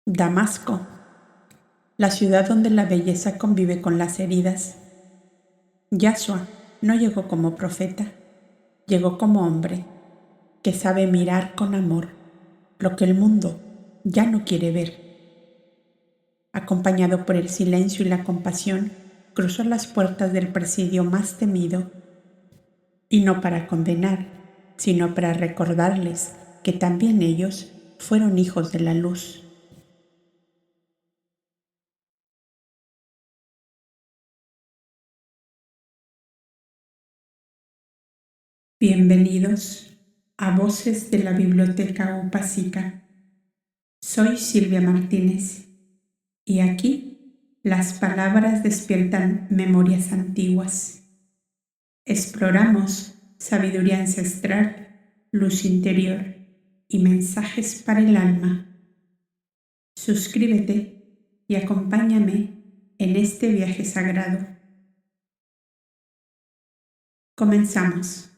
Damasco, la ciudad donde la belleza convive con las heridas. Yahshua no llegó como profeta, llegó como hombre que sabe mirar con amor lo que el mundo ya no quiere ver. Acompañado por el silencio y la compasión, cruzó las puertas del presidio más temido, y no para condenar, sino para recordarles que también ellos fueron hijos de la luz. Bienvenidos a Voces de la Biblioteca Upasica. Soy Silvia Martínez y aquí las palabras despiertan memorias antiguas. Exploramos sabiduría ancestral, luz interior y mensajes para el alma. Suscríbete y acompáñame en este viaje sagrado. Comenzamos.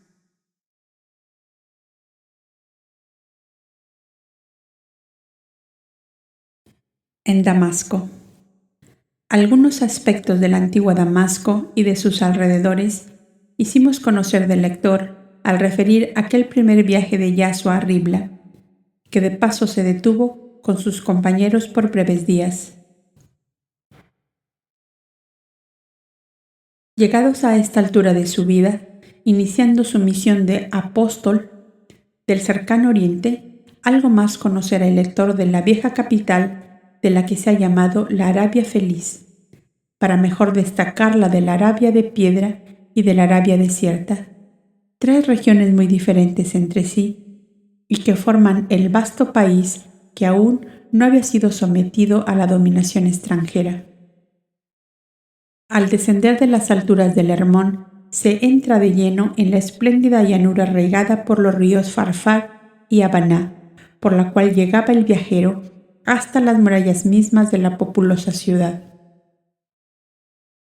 En Damasco. Algunos aspectos de la antigua Damasco y de sus alrededores hicimos conocer del lector al referir aquel primer viaje de Yahshua a Ribla, que de paso se detuvo con sus compañeros por breves días. Llegados a esta altura de su vida, iniciando su misión de apóstol del cercano oriente, algo más conocerá el lector de la vieja capital de la que se ha llamado la Arabia Feliz, para mejor destacarla de la Arabia de piedra y de la Arabia desierta, tres regiones muy diferentes entre sí y que forman el vasto país que aún no había sido sometido a la dominación extranjera. Al descender de las alturas del Hermón, se entra de lleno en la espléndida llanura regada por los ríos Farfar y Habaná, por la cual llegaba el viajero hasta las murallas mismas de la populosa ciudad.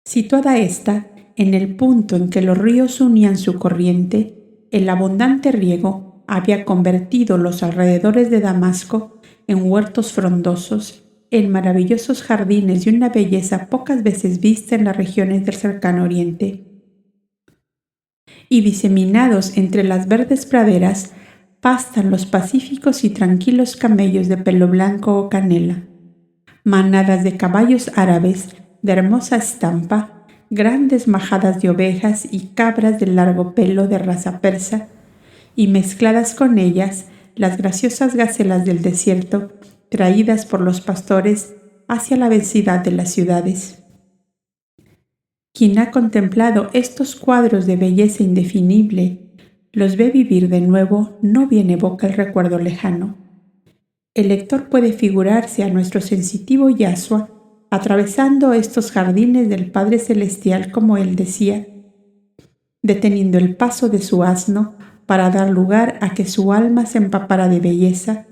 Situada esta en el punto en que los ríos unían su corriente, el abundante riego había convertido los alrededores de Damasco en huertos frondosos, en maravillosos jardines de una belleza pocas veces vista en las regiones del cercano oriente. Y diseminados entre las verdes praderas pastan los pacíficos y tranquilos camellos de pelo blanco o canela, manadas de caballos árabes de hermosa estampa, grandes majadas de ovejas y cabras de largo pelo de raza persa, y mezcladas con ellas las graciosas gacelas del desierto traídas por los pastores hacia la vecindad de las ciudades. Quien ha contemplado estos cuadros de belleza indefinible, los ve vivir de nuevo, no bien evoca el recuerdo lejano. El lector puede figurarse a nuestro sensitivo Yahshua atravesando estos jardines del Padre Celestial, como él decía, deteniendo el paso de su asno para dar lugar a que su alma se empapara de belleza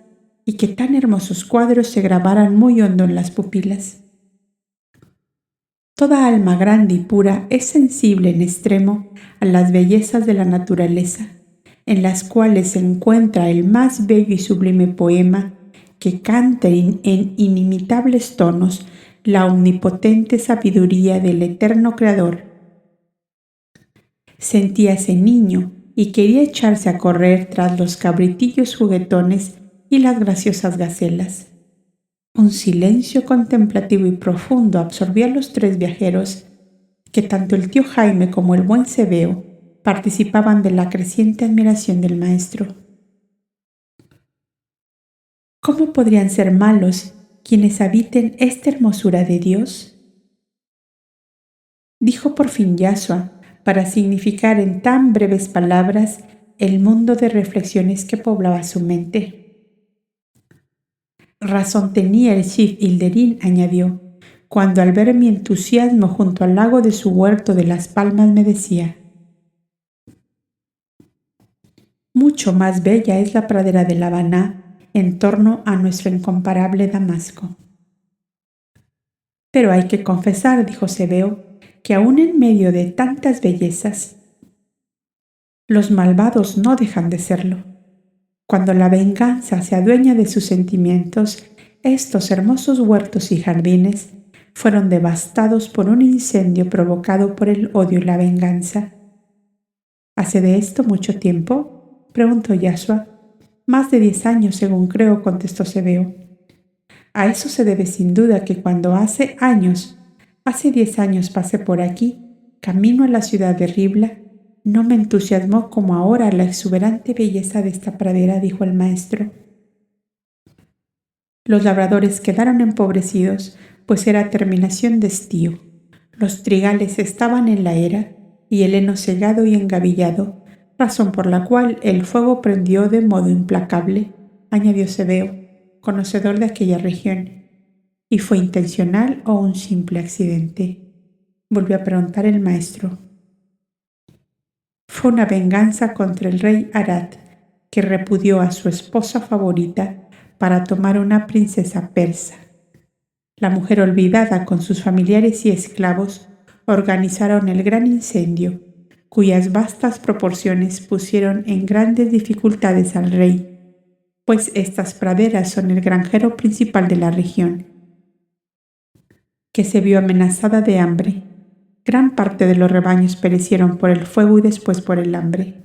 y que tan hermosos cuadros se grabaran muy hondo en las pupilas. Toda alma grande y pura es sensible en extremo a las bellezas de la naturaleza, en las cuales se encuentra el más bello y sublime poema que canta en inimitables tonos la omnipotente sabiduría del eterno Creador. Sentíase niño y quería echarse a correr tras los cabritillos juguetones y las graciosas gacelas. Un silencio contemplativo y profundo absorbió a los tres viajeros, que tanto el tío Jaime como el buen Cebeo participaban de la creciente admiración del maestro. ¿Cómo podrían ser malos quienes habiten esta hermosura de Dios? Dijo por fin Yahshua, para significar en tan breves palabras el mundo de reflexiones que poblaba su mente. Razón tenía el Shif Hilderín, añadió, cuando al ver mi entusiasmo junto al lago de su huerto de las palmas me decía: mucho más bella es la pradera de la Habaná en torno a nuestro incomparable Damasco. Pero hay que confesar, dijo Cebeo, que aún en medio de tantas bellezas, los malvados no dejan de serlo. Cuando la venganza se adueña de sus sentimientos, Estos hermosos huertos y jardines fueron devastados por un incendio provocado por el odio y la venganza. ¿Hace de esto mucho tiempo?, preguntó Yashua. Más de 10 años, según creo, contestó Cebeo. A eso se debe sin duda que cuando hace 10 años pasé por aquí, camino a la ciudad de Ribla, no me entusiasmó como ahora la exuberante belleza de esta pradera, dijo el maestro. Los labradores quedaron empobrecidos, pues era terminación de estío. Los trigales estaban en la era y el heno segado y engavillado, razón por la cual el fuego prendió de modo implacable, añadió Cebeo, conocedor de aquella región. ¿Y fue intencional o un simple accidente?, volvió a preguntar el maestro. Fue una venganza contra el rey Arad, que repudió a su esposa favorita para tomar una princesa persa. La mujer olvidada con sus familiares y esclavos organizaron el gran incendio, cuyas vastas proporciones pusieron en grandes dificultades al rey, pues estas praderas son el granjero principal de la región, que se vio amenazada de hambre. Gran parte de los rebaños perecieron por el fuego y después por el hambre.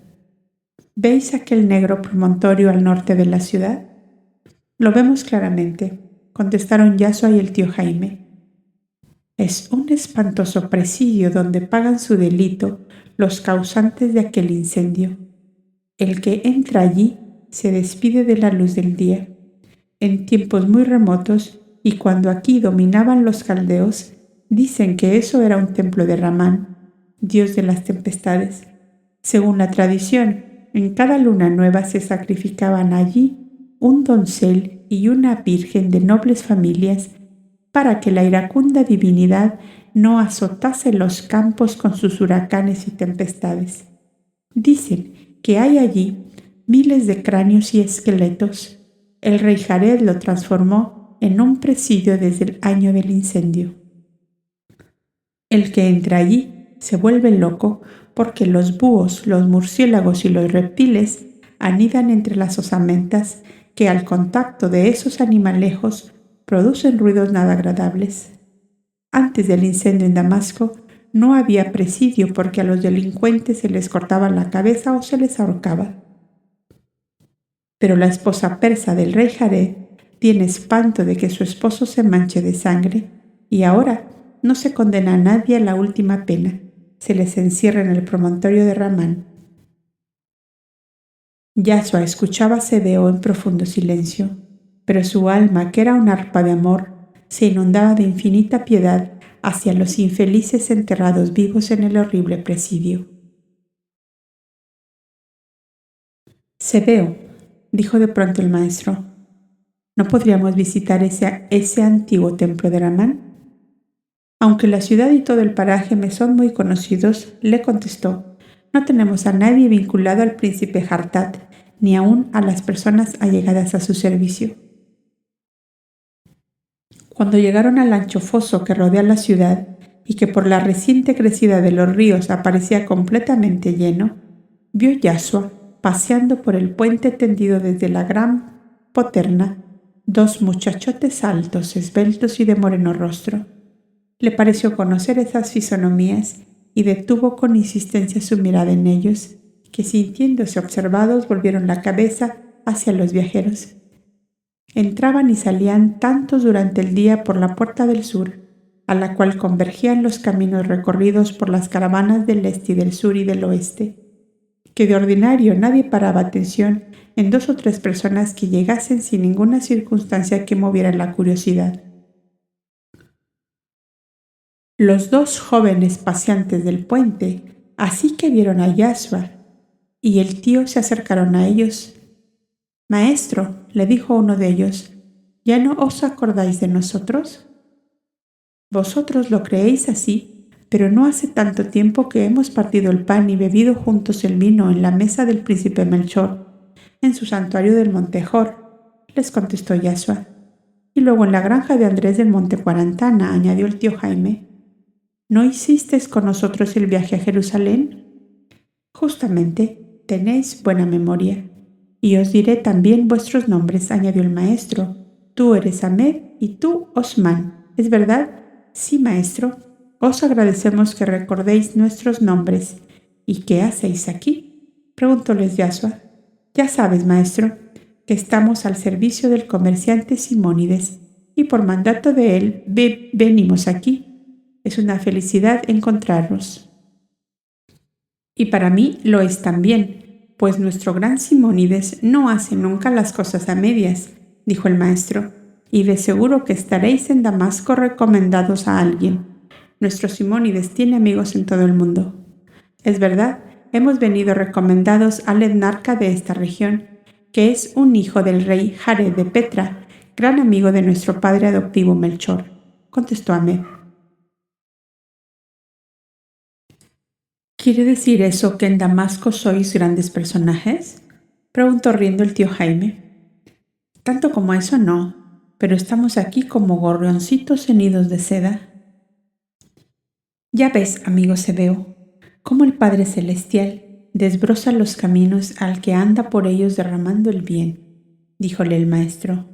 ¿Veis aquel negro promontorio al norte de la ciudad? Lo vemos claramente, contestaron Yashua y el tío Jaime. Es un espantoso presidio donde pagan su delito los causantes de aquel incendio. El que entra allí se despide de la luz del día. En tiempos muy remotos y cuando aquí dominaban los caldeos, dicen que eso era un templo de Ramán, dios de las tempestades. Según la tradición, en cada luna nueva se sacrificaban allí un doncel y una virgen de nobles familias para que la iracunda divinidad no azotase los campos con sus huracanes y tempestades. Dicen que hay allí miles de cráneos y esqueletos. El rey Jared lo transformó en un presidio desde el año del incendio. El que entra allí se vuelve loco porque los búhos, los murciélagos y los reptiles anidan entre las osamentas que al contacto de esos animalejos producen ruidos nada agradables. Antes del incendio en Damasco no había presidio porque a los delincuentes se les cortaba la cabeza o se les ahorcaba. Pero la esposa persa del rey Jared tiene espanto de que su esposo se manche de sangre y ahora no se condena a nadie a la última pena, se les encierra en el promontorio de Ramán. Yashua escuchaba a Cebeo en profundo silencio, pero su alma, que era un arpa de amor, se inundaba de infinita piedad hacia los infelices enterrados vivos en el horrible presidio. Cebeo, dijo de pronto el maestro, ¿no podríamos visitar ese antiguo templo de Ramán? Aunque la ciudad y todo el paraje me son muy conocidos, le contestó, no tenemos a nadie vinculado al príncipe Hartat, ni aun a las personas allegadas a su servicio. Cuando llegaron al ancho foso que rodea la ciudad y que por la reciente crecida de los ríos aparecía completamente lleno, vio Yashua, paseando por el puente tendido desde la gran poterna, 2 muchachotes altos, esbeltos y de moreno rostro. Le pareció conocer esas fisonomías y detuvo con insistencia su mirada en ellos, que sintiéndose observados volvieron la cabeza hacia los viajeros. Entraban y salían tantos durante el día por la puerta del sur, a la cual convergían los caminos recorridos por las caravanas del este y del sur y del oeste, que de ordinario nadie paraba atención en 2 o 3 personas que llegasen sin ninguna circunstancia que moviera la curiosidad. Los 2 jóvenes paseantes del puente, así que vieron a Yashua y el tío, se acercaron a ellos. «Maestro», le dijo uno de ellos, ¿ya no os acordáis de nosotros? Vosotros lo creéis así, pero no hace tanto tiempo que hemos partido el pan y bebido juntos el vino en la mesa del príncipe Melchor, en su santuario del monte Jor, les contestó Yashua. Y luego en la granja de Andrés del monte Cuarantana, añadió el tío Jaime. ¿No hicisteis con nosotros el viaje a Jerusalén? Justamente, tenéis buena memoria. Y os diré también vuestros nombres, añadió el maestro, Tú eres Ahmed y tú Osman, ¿es verdad? Sí, maestro. Os agradecemos que recordéis nuestros nombres. ¿Y qué hacéis aquí?, preguntóles Yasua. Ya sabes, maestro, que estamos al servicio del comerciante Simónides y por mandato de él venimos aquí. Es una felicidad encontrarnos. Y para mí lo es también, pues nuestro gran Simónides no hace nunca las cosas a medias, dijo el maestro, y de seguro que estaréis en Damasco recomendados a alguien. Nuestro Simónides tiene amigos en todo el mundo. Es verdad, hemos venido recomendados al etnarca de esta región, que es un hijo del rey Jared de Petra, gran amigo de nuestro padre adoptivo Melchor, contestó Ahmed. ¿Quiere decir eso que en Damasco sois grandes personajes?, preguntó riendo el tío Jaime. Tanto como eso no, pero estamos aquí como gorrioncitos en nidos de seda. Ya ves, amigo Sebeo, cómo el Padre Celestial desbroza los caminos al que anda por ellos derramando el bien, díjole el maestro.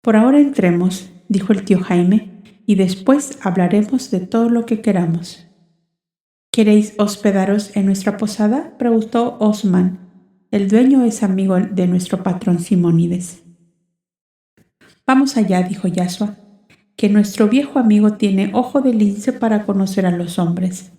Por ahora entremos, dijo el tío Jaime, y después hablaremos de todo lo que queramos. ¿Queréis hospedaros en nuestra posada?, preguntó Osman. El dueño es amigo de nuestro patrón Simónides. Vamos allá, dijo Yasua, que nuestro viejo amigo tiene ojo de lince para conocer a los hombres.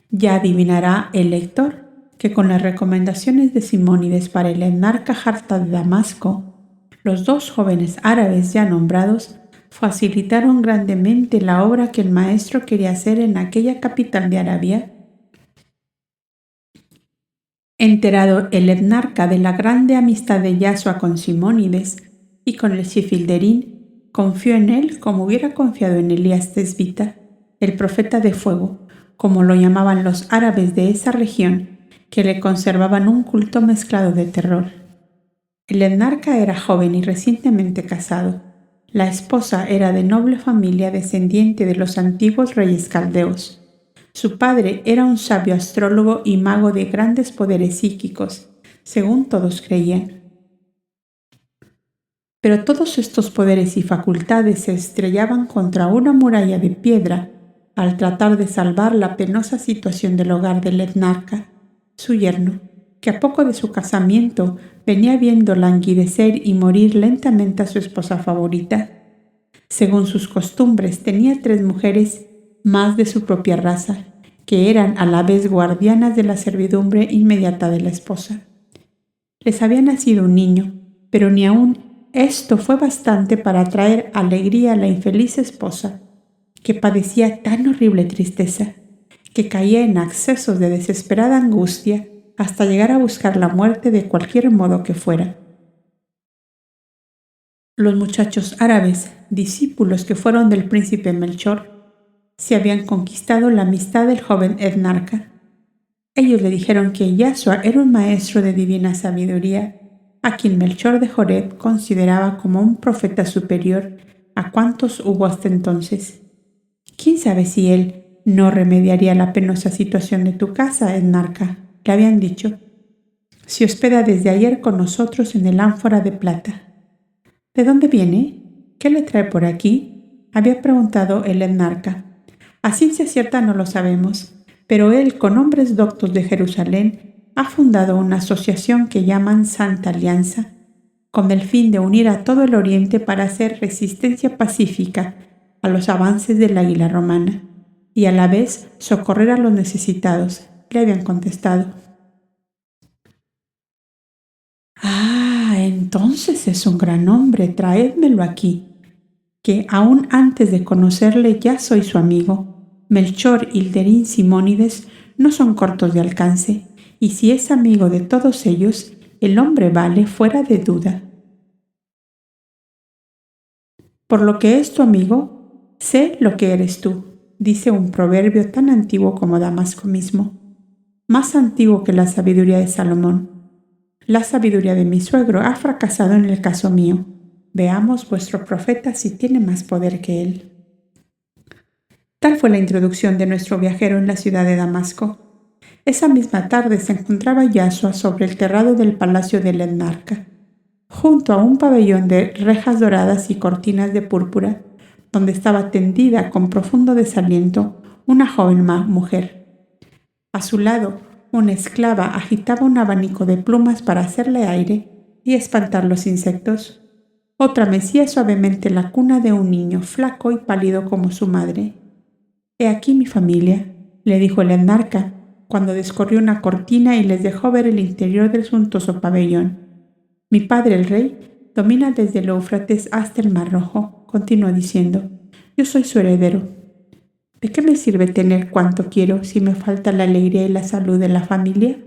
Ya adivinará el lector que con las recomendaciones de Simónides para el etnarca Jarta de Damasco, los dos jóvenes árabes ya nombrados facilitaron grandemente la obra que el maestro quería hacer en aquella capital de Arabia. Enterado el etnarca de la grande amistad de Yasua con Simónides y con el Sifilderín, confió en él como hubiera confiado en Elías Tesbita, el profeta de fuego, como lo llamaban los árabes de esa región, que le conservaban un culto mezclado de terror. El etnarca era joven y recientemente casado. La esposa era de noble familia descendiente de los antiguos reyes caldeos. Su padre era un sabio astrólogo y mago de grandes poderes psíquicos, según todos creían. Pero todos estos poderes y facultades se estrellaban contra una muralla de piedra al tratar de salvar la penosa situación del hogar del etnarca, su yerno, que a poco de su casamiento venía viendo languidecer y morir lentamente a su esposa favorita. Según sus costumbres, tenía 3 mujeres más de su propia raza, que eran a la vez guardianas de la servidumbre inmediata de la esposa. Les había nacido un niño, pero ni aun esto fue bastante para traer alegría a la infeliz esposa, que padecía tan horrible tristeza, que caía en accesos de desesperada angustia hasta llegar a buscar la muerte de cualquier modo que fuera. Los muchachos árabes, discípulos que fueron del príncipe Melchor, se habían conquistado la amistad del joven etnarca. Ellos le dijeron que Yasua era un maestro de divina sabiduría, a quien Melchor de Joreb consideraba como un profeta superior a cuantos hubo hasta entonces. ¿Quién sabe si él no remediaría la penosa situación de tu casa, etnarca?, le habían dicho. Se hospeda desde ayer con nosotros en el ánfora de plata. ¿De dónde viene? ¿Qué le trae por aquí?, había preguntado el etnarca. A ciencia cierta no lo sabemos, pero él, con hombres doctos de Jerusalén, ha fundado una asociación que llaman Santa Alianza, con el fin de unir a todo el Oriente para hacer resistencia pacífica a los avances del águila romana y a la vez socorrer a los necesitados, le habían contestado. Ah, entonces es un gran hombre, traédmelo aquí, que aún antes de conocerle ya soy su amigo. Melchor, Hilderín, Simónides no son cortos de alcance, y si es amigo de todos ellos, el hombre vale fuera de duda. Por lo que es tu amigo, sé lo que eres tú, dice un proverbio tan antiguo como Damasco mismo, más antiguo que la sabiduría de Salomón. La sabiduría de mi suegro ha fracasado en el caso mío. Veamos vuestro profeta si tiene más poder que él. Tal fue la introducción de nuestro viajero en la ciudad de Damasco. Esa misma tarde se encontraba Yasua sobre el terrado del palacio del etnarca. junto a un pabellón de rejas doradas y cortinas de púrpura, donde estaba tendida con profundo desaliento una joven mujer. A su lado, una esclava agitaba un abanico de plumas para hacerle aire y espantar los insectos. Otra mecía suavemente la cuna de un niño flaco y pálido como su madre. «He aquí mi familia», le dijo el etnarca, cuando descorrió una cortina y les dejó ver el interior del suntuoso pabellón. «Mi padre, el rey, domina desde el Éufrates hasta el Mar Rojo», continuó diciendo. «Yo soy su heredero. ¿De qué me sirve tener cuanto quiero si me falta la alegría y la salud de la familia?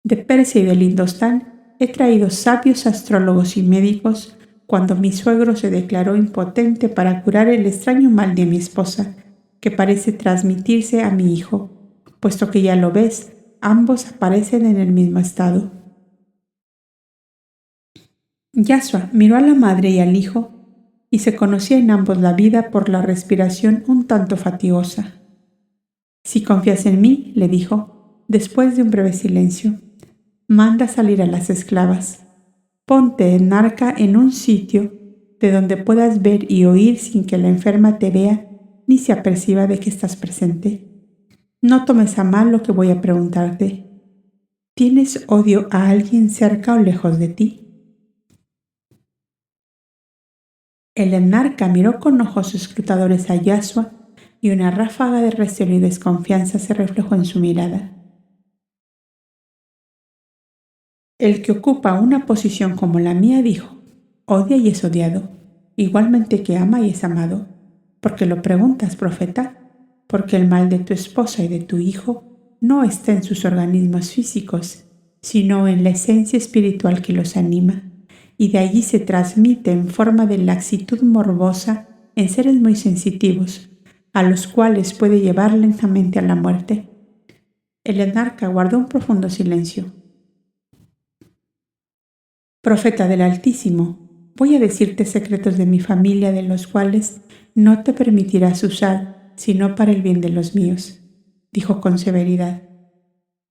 De Persia y del Indostán he traído sabios astrólogos y médicos cuando mi suegro se declaró impotente para curar el extraño mal de mi esposa, que parece transmitirse a mi hijo, puesto que ya lo ves, ambos aparecen en el mismo estado». Yashua miró a la madre y al hijo, y se conocía en ambos la vida por la respiración un tanto fatigosa. «Si confías en mí», le dijo, después de un breve silencio, «manda salir a las esclavas. Ponte, etnarca, en un sitio de donde puedas ver y oír sin que la enferma te vea ni se aperciba de que estás presente. No tomes a mal lo que voy a preguntarte. ¿Tienes odio a alguien cerca o lejos de ti?» El etnarca miró con ojos escrutadores a Yashua y una ráfaga de recelo y desconfianza se reflejó en su mirada. «El que ocupa una posición como la mía», dijo, «odia y es odiado, igualmente que ama y es amado. ¿Por qué lo preguntas, profeta? Porque el mal de tu esposa y de tu hijo no está en sus organismos físicos, sino en la esencia espiritual que los anima, y de allí se transmite en forma de laxitud morbosa en seres muy sensitivos, a los cuales puede llevar lentamente a la muerte». El etnarca guardó un profundo silencio. «Profeta del Altísimo, voy a decirte secretos de mi familia de los cuales no te permitirás usar sino para el bien de los míos», dijo con severidad.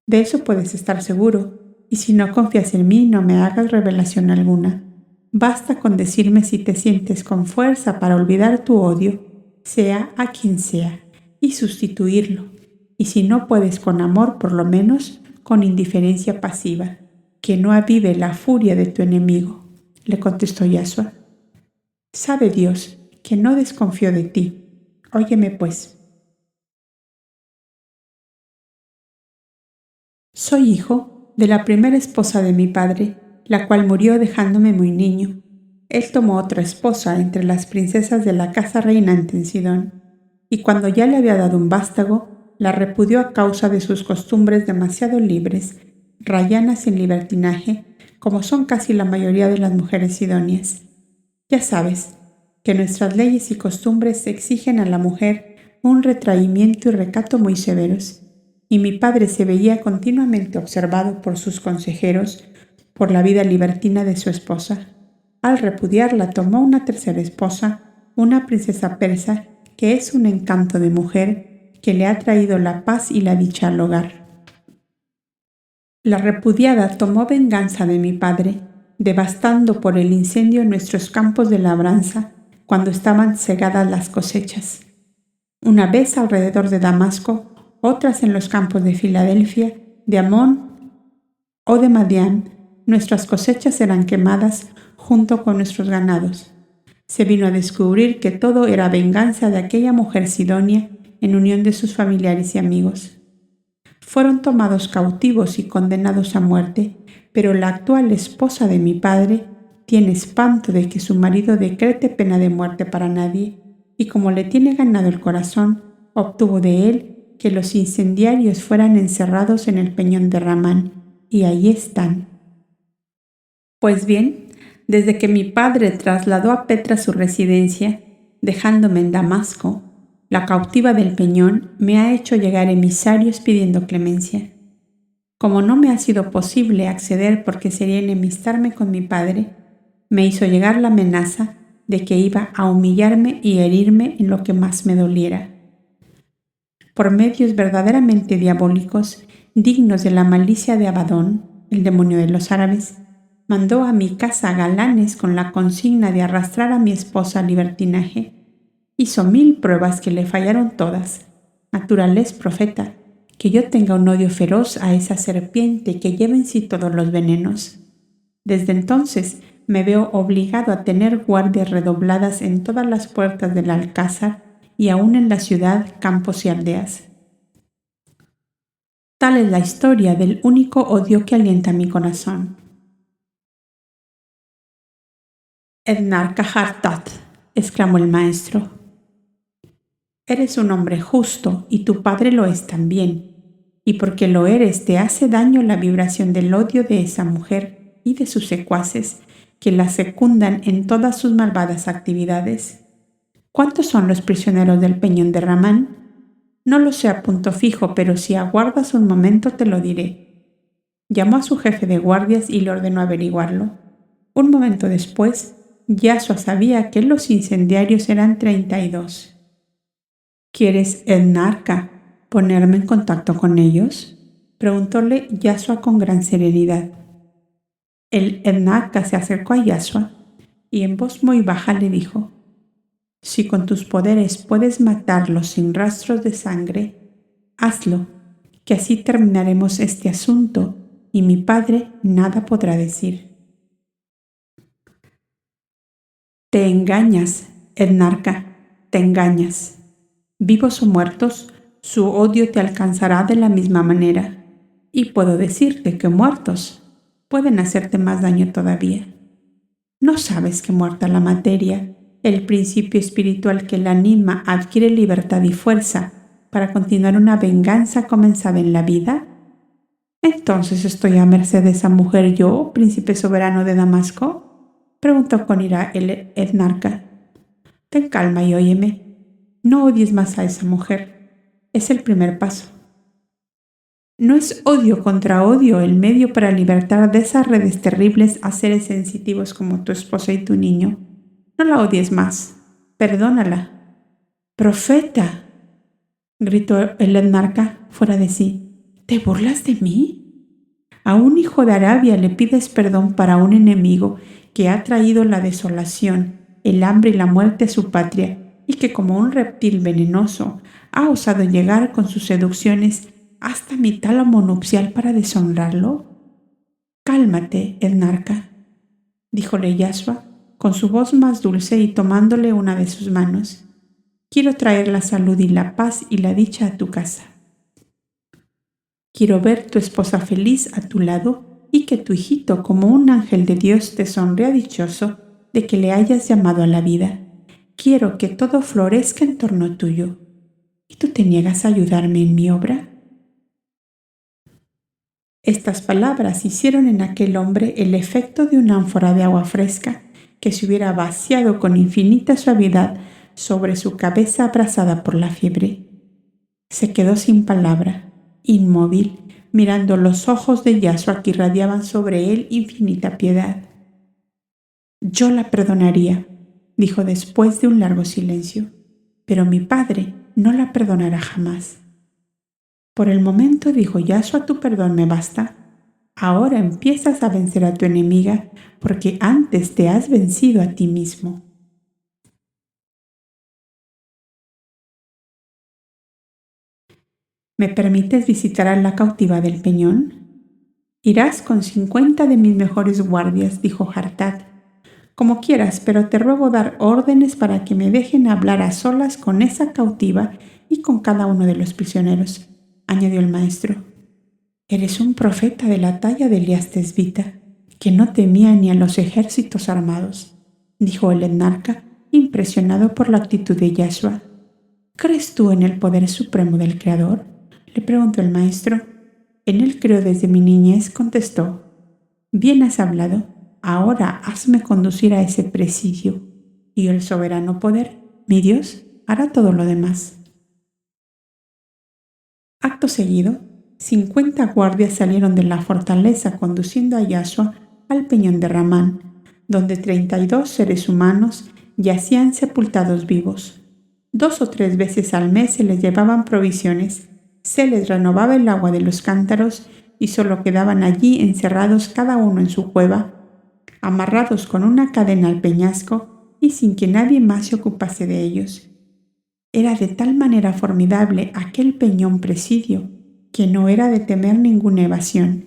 «De eso puedes estar seguro, y si no confías en mí no me hagas revelación alguna. Basta con decirme si te sientes con fuerza para olvidar tu odio, sea a quien sea, y sustituirlo, y si no puedes con amor, por lo menos con indiferencia pasiva, que no avive la furia de tu enemigo», le contestó Yashua. «Sabe Dios que no desconfío de ti. Óyeme pues. Soy hijo de la primera esposa de mi padre, la cual murió dejándome muy niño. Él tomó otra esposa entre las princesas de la casa reinante en Sidón, y cuando ya le había dado un vástago, la repudió a causa de sus costumbres demasiado libres, rayanas en libertinaje, como son casi la mayoría de las mujeres sidonias. Ya sabes que nuestras leyes y costumbres exigen a la mujer un retraimiento y recato muy severos, y mi padre se veía continuamente observado por sus consejeros por la vida libertina de su esposa. Al repudiarla tomó una tercera esposa, una princesa persa, que es un encanto de mujer que le ha traído la paz y la dicha al hogar. La repudiada tomó venganza de mi padre, devastando por el incendio nuestros campos de labranza cuando estaban segadas las cosechas. Una vez alrededor de Damasco, otras en los campos de Filadelfia, de Amón o de Madián, nuestras cosechas eran quemadas junto con nuestros ganados. Se vino a descubrir que todo era venganza de aquella mujer sidonia en unión de sus familiares y amigos. Fueron tomados cautivos y condenados a muerte, pero la actual esposa de mi padre tiene espanto de que su marido decrete pena de muerte para nadie, y como le tiene ganado el corazón, obtuvo de él que los incendiarios fueran encerrados en el peñón de Ramán, y ahí están. Pues bien, desde que mi padre trasladó a Petra su residencia, dejándome en Damasco, la cautiva del peñón me ha hecho llegar emisarios pidiendo clemencia. Como no me ha sido posible acceder porque sería enemistarme con mi padre, me hizo llegar la amenaza de que iba a humillarme y herirme en lo que más me doliera. Por medios verdaderamente diabólicos, dignos de la malicia de Abadón, el demonio de los árabes, Mandó a mi casa galanes con la consigna de arrastrar a mi esposa al libertinaje. Hizo 1000 pruebas que le fallaron todas. Natural es, profeta, que yo tenga un odio feroz a esa serpiente que lleva en sí todos los venenos. Desde entonces me veo obligado a tener guardias redobladas en todas las puertas del alcázar y aún en la ciudad, campos y aldeas. Tal es la historia del único odio que alienta mi corazón. Ednarca Hartat, exclamó el maestro. Eres un hombre justo y tu padre lo es también. Y porque lo eres te hace daño la vibración del odio de esa mujer y de sus secuaces que la secundan en todas sus malvadas actividades. ¿Cuántos son los prisioneros del peñón de Ramán? No lo sé a punto fijo, pero si aguardas un momento te lo diré. Llamó a su jefe de guardias y le ordenó averiguarlo. Un momento después, Yasua sabía que los incendiarios eran 32. ¿Quieres, Ednarca, ponerme en contacto con ellos?, preguntóle Yasua con gran serenidad. El Ednarca se acercó a Yasua y en voz muy baja le dijo: si con tus poderes puedes matarlos sin rastros de sangre, hazlo, que así terminaremos este asunto y mi padre nada podrá decir. Te engañas, Ednarca, te engañas. Vivos o muertos, su odio te alcanzará de la misma manera. Y puedo decirte que muertos pueden hacerte más daño todavía. ¿No sabes que muerta la materia, el principio espiritual que la anima adquiere libertad y fuerza para continuar una venganza comenzada en la vida? ¿Entonces estoy a merced de esa mujer yo, príncipe soberano de Damasco?, preguntó con ira el Ednarca. Ten calma y óyeme. No odies más a esa mujer. Es el primer paso. ¿No es odio contra odio el medio para libertar de esas redes terribles a seres sensitivos como tu esposa y tu niño? No la odies más. Perdónala. ¡Profeta!, gritó el Ednarca fuera de sí. ¿Te burlas de mí? A un hijo de Arabia le pides perdón para un enemigo que ha traído la desolación, el hambre y la muerte a su patria, y que como un reptil venenoso ha osado llegar con sus seducciones hasta mi tálamo nupcial para deshonrarlo. Cálmate, Ednarca, díjole Yasua con su voz más dulce y tomándole una de sus manos. Quiero traer la salud y la paz y la dicha a tu casa. Quiero ver tu esposa feliz a tu lado y que tu hijito, como un ángel de Dios, te sonría dichoso de que le hayas llamado a la vida. Quiero que todo florezca en torno tuyo. ¿Y tú te niegas a ayudarme en mi obra? Estas palabras hicieron en aquel hombre el efecto de una ánfora de agua fresca que se hubiera vaciado con infinita suavidad sobre su cabeza abrasada por la fiebre. Se quedó sin palabra, inmóvil, mirando los ojos de Yasua que irradiaban sobre él infinita piedad. Yo la perdonaría, dijo después de un largo silencio, pero mi padre no la perdonará jamás. Por el momento, dijo Yasua, tu perdón me basta. Ahora empiezas a vencer a tu enemiga porque antes te has vencido a ti mismo. ¿Me permites visitar a la cautiva del peñón? Irás con 50 de mis mejores guardias, dijo Hartat. Como quieras, pero te ruego dar órdenes para que me dejen hablar a solas con esa cautiva y con cada uno de los prisioneros, añadió el maestro. Eres un profeta de la talla de Elías Tesbita, que no temía ni a los ejércitos armados, dijo el Ednarca, impresionado por la actitud de Yasua. ¿Crees tú en el poder supremo del Creador?, le preguntó el maestro. En él creo desde mi niñez, contestó. Bien has hablado. Ahora hazme conducir a ese presidio, y el soberano poder, mi Dios, hará todo lo demás. Acto seguido, 50 guardias salieron de la fortaleza conduciendo a Yasua al peñón de Ramán, donde 32 seres humanos yacían sepultados vivos. 2 o 3 veces al mes se les llevaban provisiones, se les renovaba el agua de los cántaros y solo quedaban allí encerrados cada uno en su cueva, amarrados con una cadena al peñasco y sin que nadie más se ocupase de ellos. Era de tal manera formidable aquel peñón presidio que no era de temer ninguna evasión.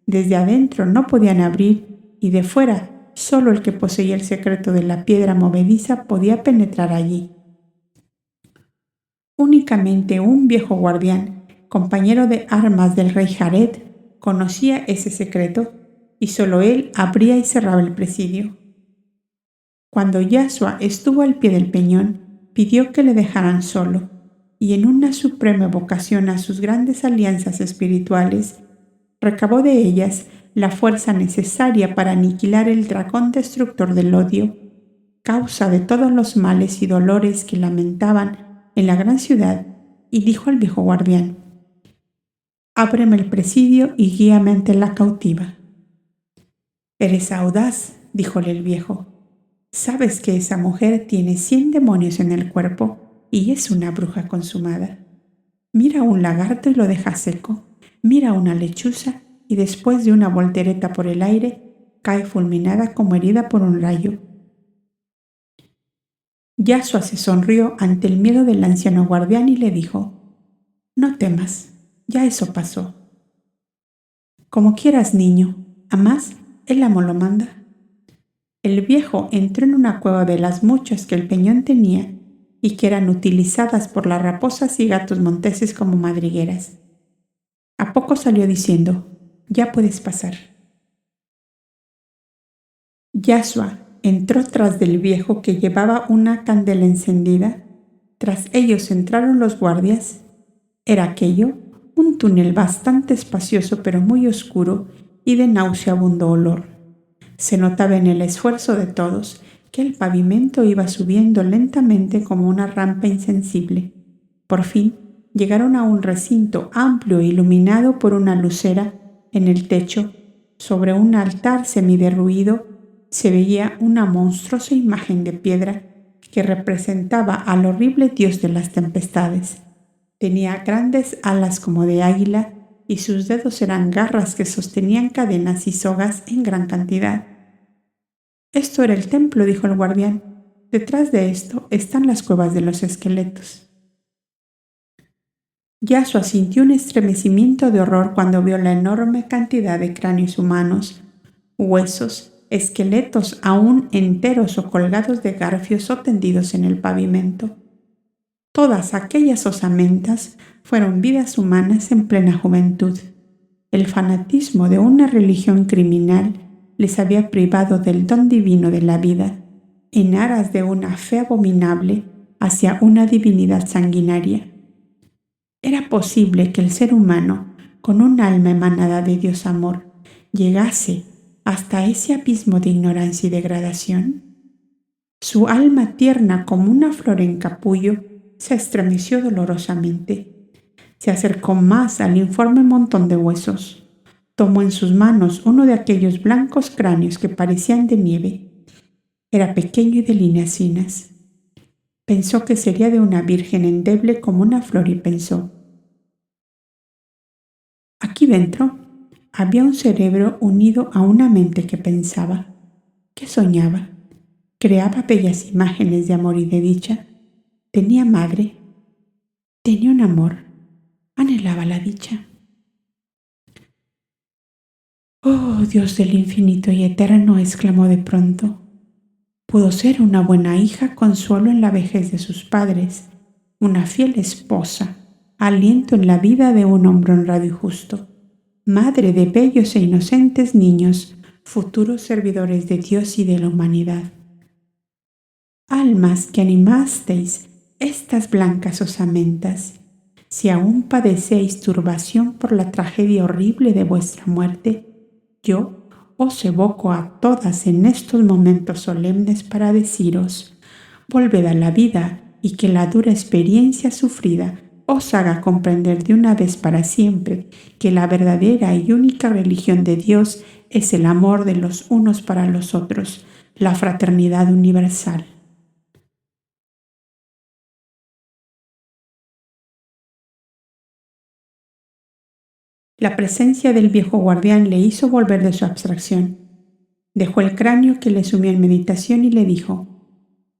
Desde adentro no podían abrir y de fuera solo el que poseía el secreto de la piedra movediza podía penetrar allí. Únicamente un viejo guardián, compañero de armas del rey Jared, conocía ese secreto y solo él abría y cerraba el presidio. Cuando Yashua estuvo al pie del peñón, pidió que le dejaran solo, y en una suprema evocación a sus grandes alianzas espirituales, recabó de ellas la fuerza necesaria para aniquilar el dragón destructor del odio, causa de todos los males y dolores que lamentaban en la gran ciudad, y dijo al viejo guardián: «Ábreme el presidio y guíame ante la cautiva». «Eres audaz», díjole el viejo. «Sabes que esa mujer tiene 100 demonios en el cuerpo y es una bruja consumada. Mira un lagarto y lo deja seco. Mira una lechuza y después de una voltereta por el aire, cae fulminada como herida por un rayo». Yashua se sonrió ante el miedo del anciano guardián y le dijo: «No temas, ya eso pasó. Como quieras, niño, a más el amo lo manda». El viejo entró en una cueva de las muchas que el peñón tenía y que eran utilizadas por las raposas y gatos monteses como madrigueras. A poco salió diciendo: «Ya puedes pasar». Yashua entró tras del viejo, que llevaba una candela encendida. Tras ellos entraron los guardias. Era aquello un túnel bastante espacioso pero muy oscuro y de nauseabundo olor. Se notaba en el esfuerzo de todos que el pavimento iba subiendo lentamente como una rampa insensible. Por fin llegaron a un recinto amplio e iluminado por una lucera en el techo. Sobre un altar semiderruido se veía una monstruosa imagen de piedra que representaba al horrible dios de las tempestades. Tenía grandes alas como de águila y sus dedos eran garras que sostenían cadenas y sogas en gran cantidad. «Esto era el templo», dijo el guardián. «Detrás de esto están las cuevas de los esqueletos». Yashua sintió un estremecimiento de horror cuando vio la enorme cantidad de cráneos humanos, huesos, esqueletos aún enteros o colgados de garfios o tendidos en el pavimento. Todas aquellas osamentas fueron vidas humanas en plena juventud. El fanatismo de una religión criminal les había privado del don divino de la vida, en aras de una fe abominable hacia una divinidad sanguinaria. ¿Era posible que el ser humano, con un alma emanada de Dios amor, llegase hasta ese abismo de ignorancia y degradación? Su alma tierna como una flor en capullo se estremeció dolorosamente. Se acercó más al informe montón de huesos. Tomó en sus manos uno de aquellos blancos cráneos que parecían de nieve. Era pequeño y de líneas finas. Pensó que sería de una virgen endeble como una flor y pensó: aquí dentro había un cerebro unido a una mente que pensaba, que soñaba, creaba bellas imágenes de amor y de dicha. Tenía madre, tenía un amor, anhelaba la dicha. «Oh, Dios del infinito y eterno», exclamó de pronto. Pudo ser una buena hija, consuelo en la vejez de sus padres, una fiel esposa, aliento en la vida de un hombre honrado y justo, madre de bellos e inocentes niños, futuros servidores de Dios y de la humanidad. Almas que animasteis estas blancas osamentas, si aún padecéis turbación por la tragedia horrible de vuestra muerte, yo os evoco a todas en estos momentos solemnes para deciros: volved a la vida y que la dura experiencia sufrida os haga comprender de una vez para siempre que la verdadera y única religión de Dios es el amor de los unos para los otros, la fraternidad universal. La presencia del viejo guardián le hizo volver de su abstracción. Dejó el cráneo que le sumió en meditación y le dijo: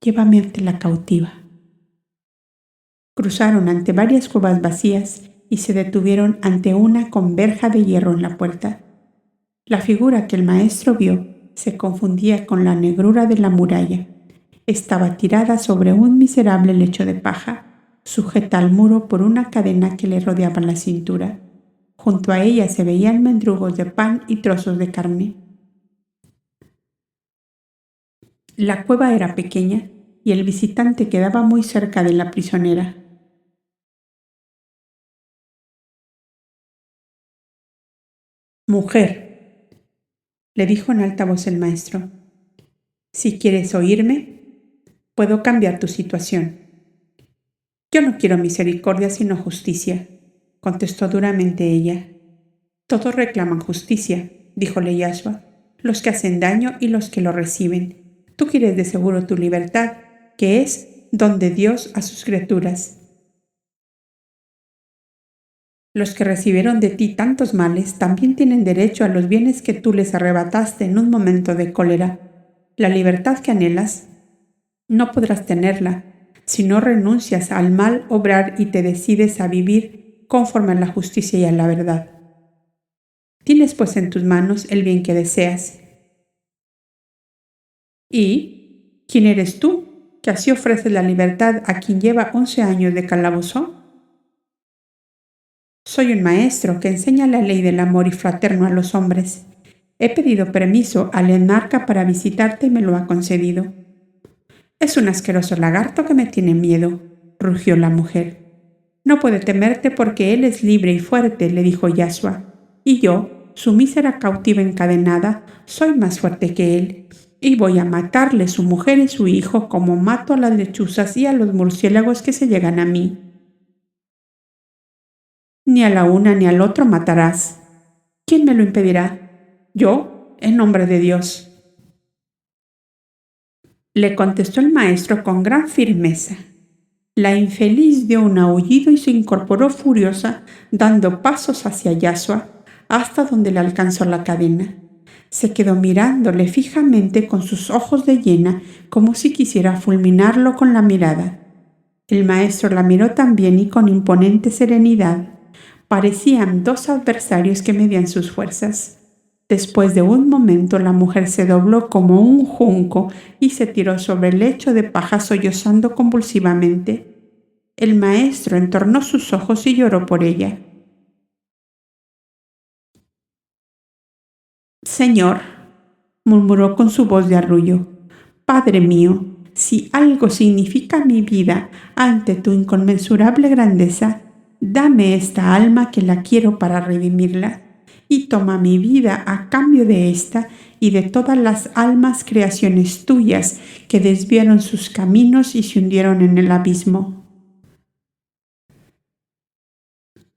«Llévame ante la cautiva». Cruzaron ante varias cuevas vacías y se detuvieron ante una con verja de hierro en la puerta. La figura que el maestro vio se confundía con la negrura de la muralla. Estaba tirada sobre un miserable lecho de paja, sujeta al muro por una cadena que le rodeaba la cintura. Junto a ella se veían mendrugos de pan y trozos de carne. La cueva era pequeña y el visitante quedaba muy cerca de la prisionera. «Mujer», le dijo en alta voz el maestro, «si quieres oírme, puedo cambiar tu situación». «Yo no quiero misericordia sino justicia», contestó duramente ella. «Todos reclaman justicia», díjole Yashua, «los que hacen daño y los que lo reciben. Tú quieres de seguro tu libertad, que es don de Dios a sus criaturas. Los que recibieron de ti tantos males también tienen derecho a los bienes que tú les arrebataste en un momento de cólera. La libertad que anhelas no podrás tenerla si no renuncias al mal obrar y te decides a vivir conforme a la justicia y a la verdad. Tienes pues en tus manos el bien que deseas. ¿Y quién eres tú, que así ofreces la libertad a quien lleva 11 años de calabozo? Soy un maestro que enseña la ley del amor y fraterno a los hombres. He pedido permiso al enarca para visitarte y me lo ha concedido». «Es un asqueroso lagarto que me tiene miedo», rugió la mujer. «No puede temerte porque él es libre y fuerte», le dijo Yashua, «y yo, su mísera cautiva encadenada, soy más fuerte que él, y voy a matarle su mujer y su hijo como mato a las lechuzas y a los murciélagos que se llegan a mí». «Ni a la una ni al otro matarás. ¿Quién me lo impedirá? Yo, en nombre de Dios», le contestó el maestro con gran firmeza. La infeliz dio un aullido y se incorporó furiosa, dando pasos hacia Yashua, hasta donde le alcanzó la cadena. Se quedó mirándole fijamente con sus ojos de hiena, como si quisiera fulminarlo con la mirada. El maestro la miró también y con imponente serenidad. Parecían dos adversarios que medían sus fuerzas. Después de un momento la mujer se dobló como un junco y se tiró sobre el lecho de paja sollozando convulsivamente. El maestro entornó sus ojos y lloró por ella. «Señor», murmuró con su voz de arrullo, «Padre mío, si algo significa mi vida ante tu inconmensurable grandeza, dame esta alma que la quiero para redimirla, y toma mi vida a cambio de esta y de todas las almas creaciones tuyas que desviaron sus caminos y se hundieron en el abismo».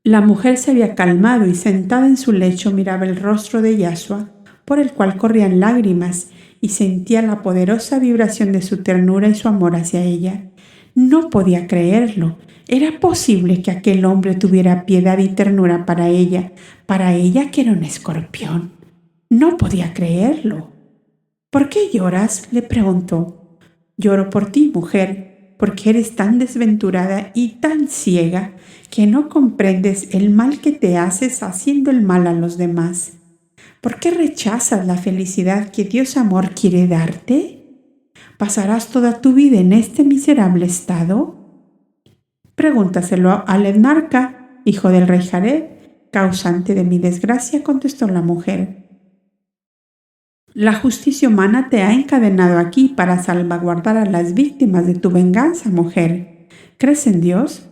La mujer se había calmado y sentada en su lecho miraba el rostro de Yashua, por el cual corrían lágrimas, y sentía la poderosa vibración de su ternura y su amor hacia ella. No podía creerlo. ¿Era posible que aquel hombre tuviera piedad y ternura para ella que era un escorpión? No podía creerlo. «¿Por qué lloras?», le preguntó. «Lloro por ti, mujer, porque eres tan desventurada y tan ciega que no comprendes el mal que te haces haciendo el mal a los demás. ¿Por qué rechazas la felicidad que Dios amor quiere darte? ¿Pasarás toda tu vida en este miserable estado? Pregúntaselo al etnarca, hijo del rey Jared, causante de mi desgracia», contestó la mujer. «La justicia humana te ha encadenado aquí para salvaguardar a las víctimas de tu venganza, mujer. ¿Crees en Dios?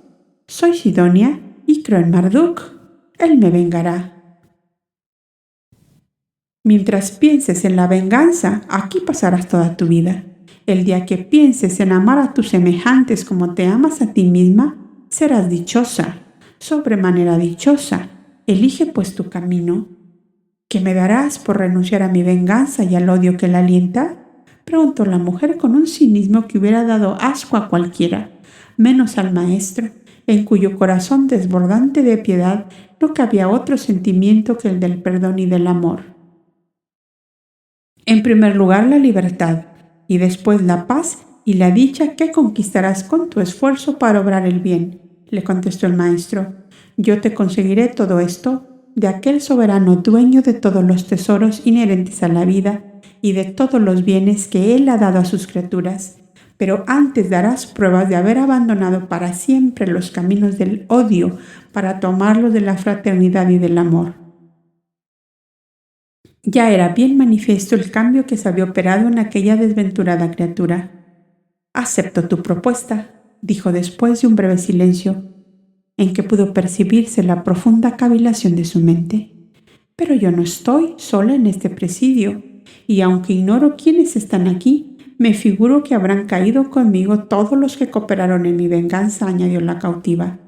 Soy Sidonia y creo en Marduk. Él me vengará». «Mientras pienses en la venganza, aquí pasarás toda tu vida. El día que pienses en amar a tus semejantes como te amas a ti misma, serás dichosa, sobremanera dichosa. Elige pues tu camino». «¿Qué me darás por renunciar a mi venganza y al odio que la alienta?», preguntó la mujer con un cinismo que hubiera dado asco a cualquiera, menos al maestro, en cuyo corazón desbordante de piedad no cabía otro sentimiento que el del perdón y del amor. En primer lugar, la libertad, y después la paz y la dicha que conquistarás con tu esfuerzo para obrar el bien, le contestó el maestro. Yo te conseguiré todo esto de aquel soberano dueño de todos los tesoros inherentes a la vida y de todos los bienes que él ha dado a sus criaturas. Pero antes darás pruebas de haber abandonado para siempre los caminos del odio para tomarlos de la fraternidad y del amor. Ya era bien manifiesto el cambio que se había operado en aquella desventurada criatura. «Acepto tu propuesta», dijo después de un breve silencio, en que pudo percibirse la profunda cavilación de su mente. «Pero yo no estoy sola en este presidio, y aunque ignoro quiénes están aquí, me figuro que habrán caído conmigo todos los que cooperaron en mi venganza», añadió la cautiva.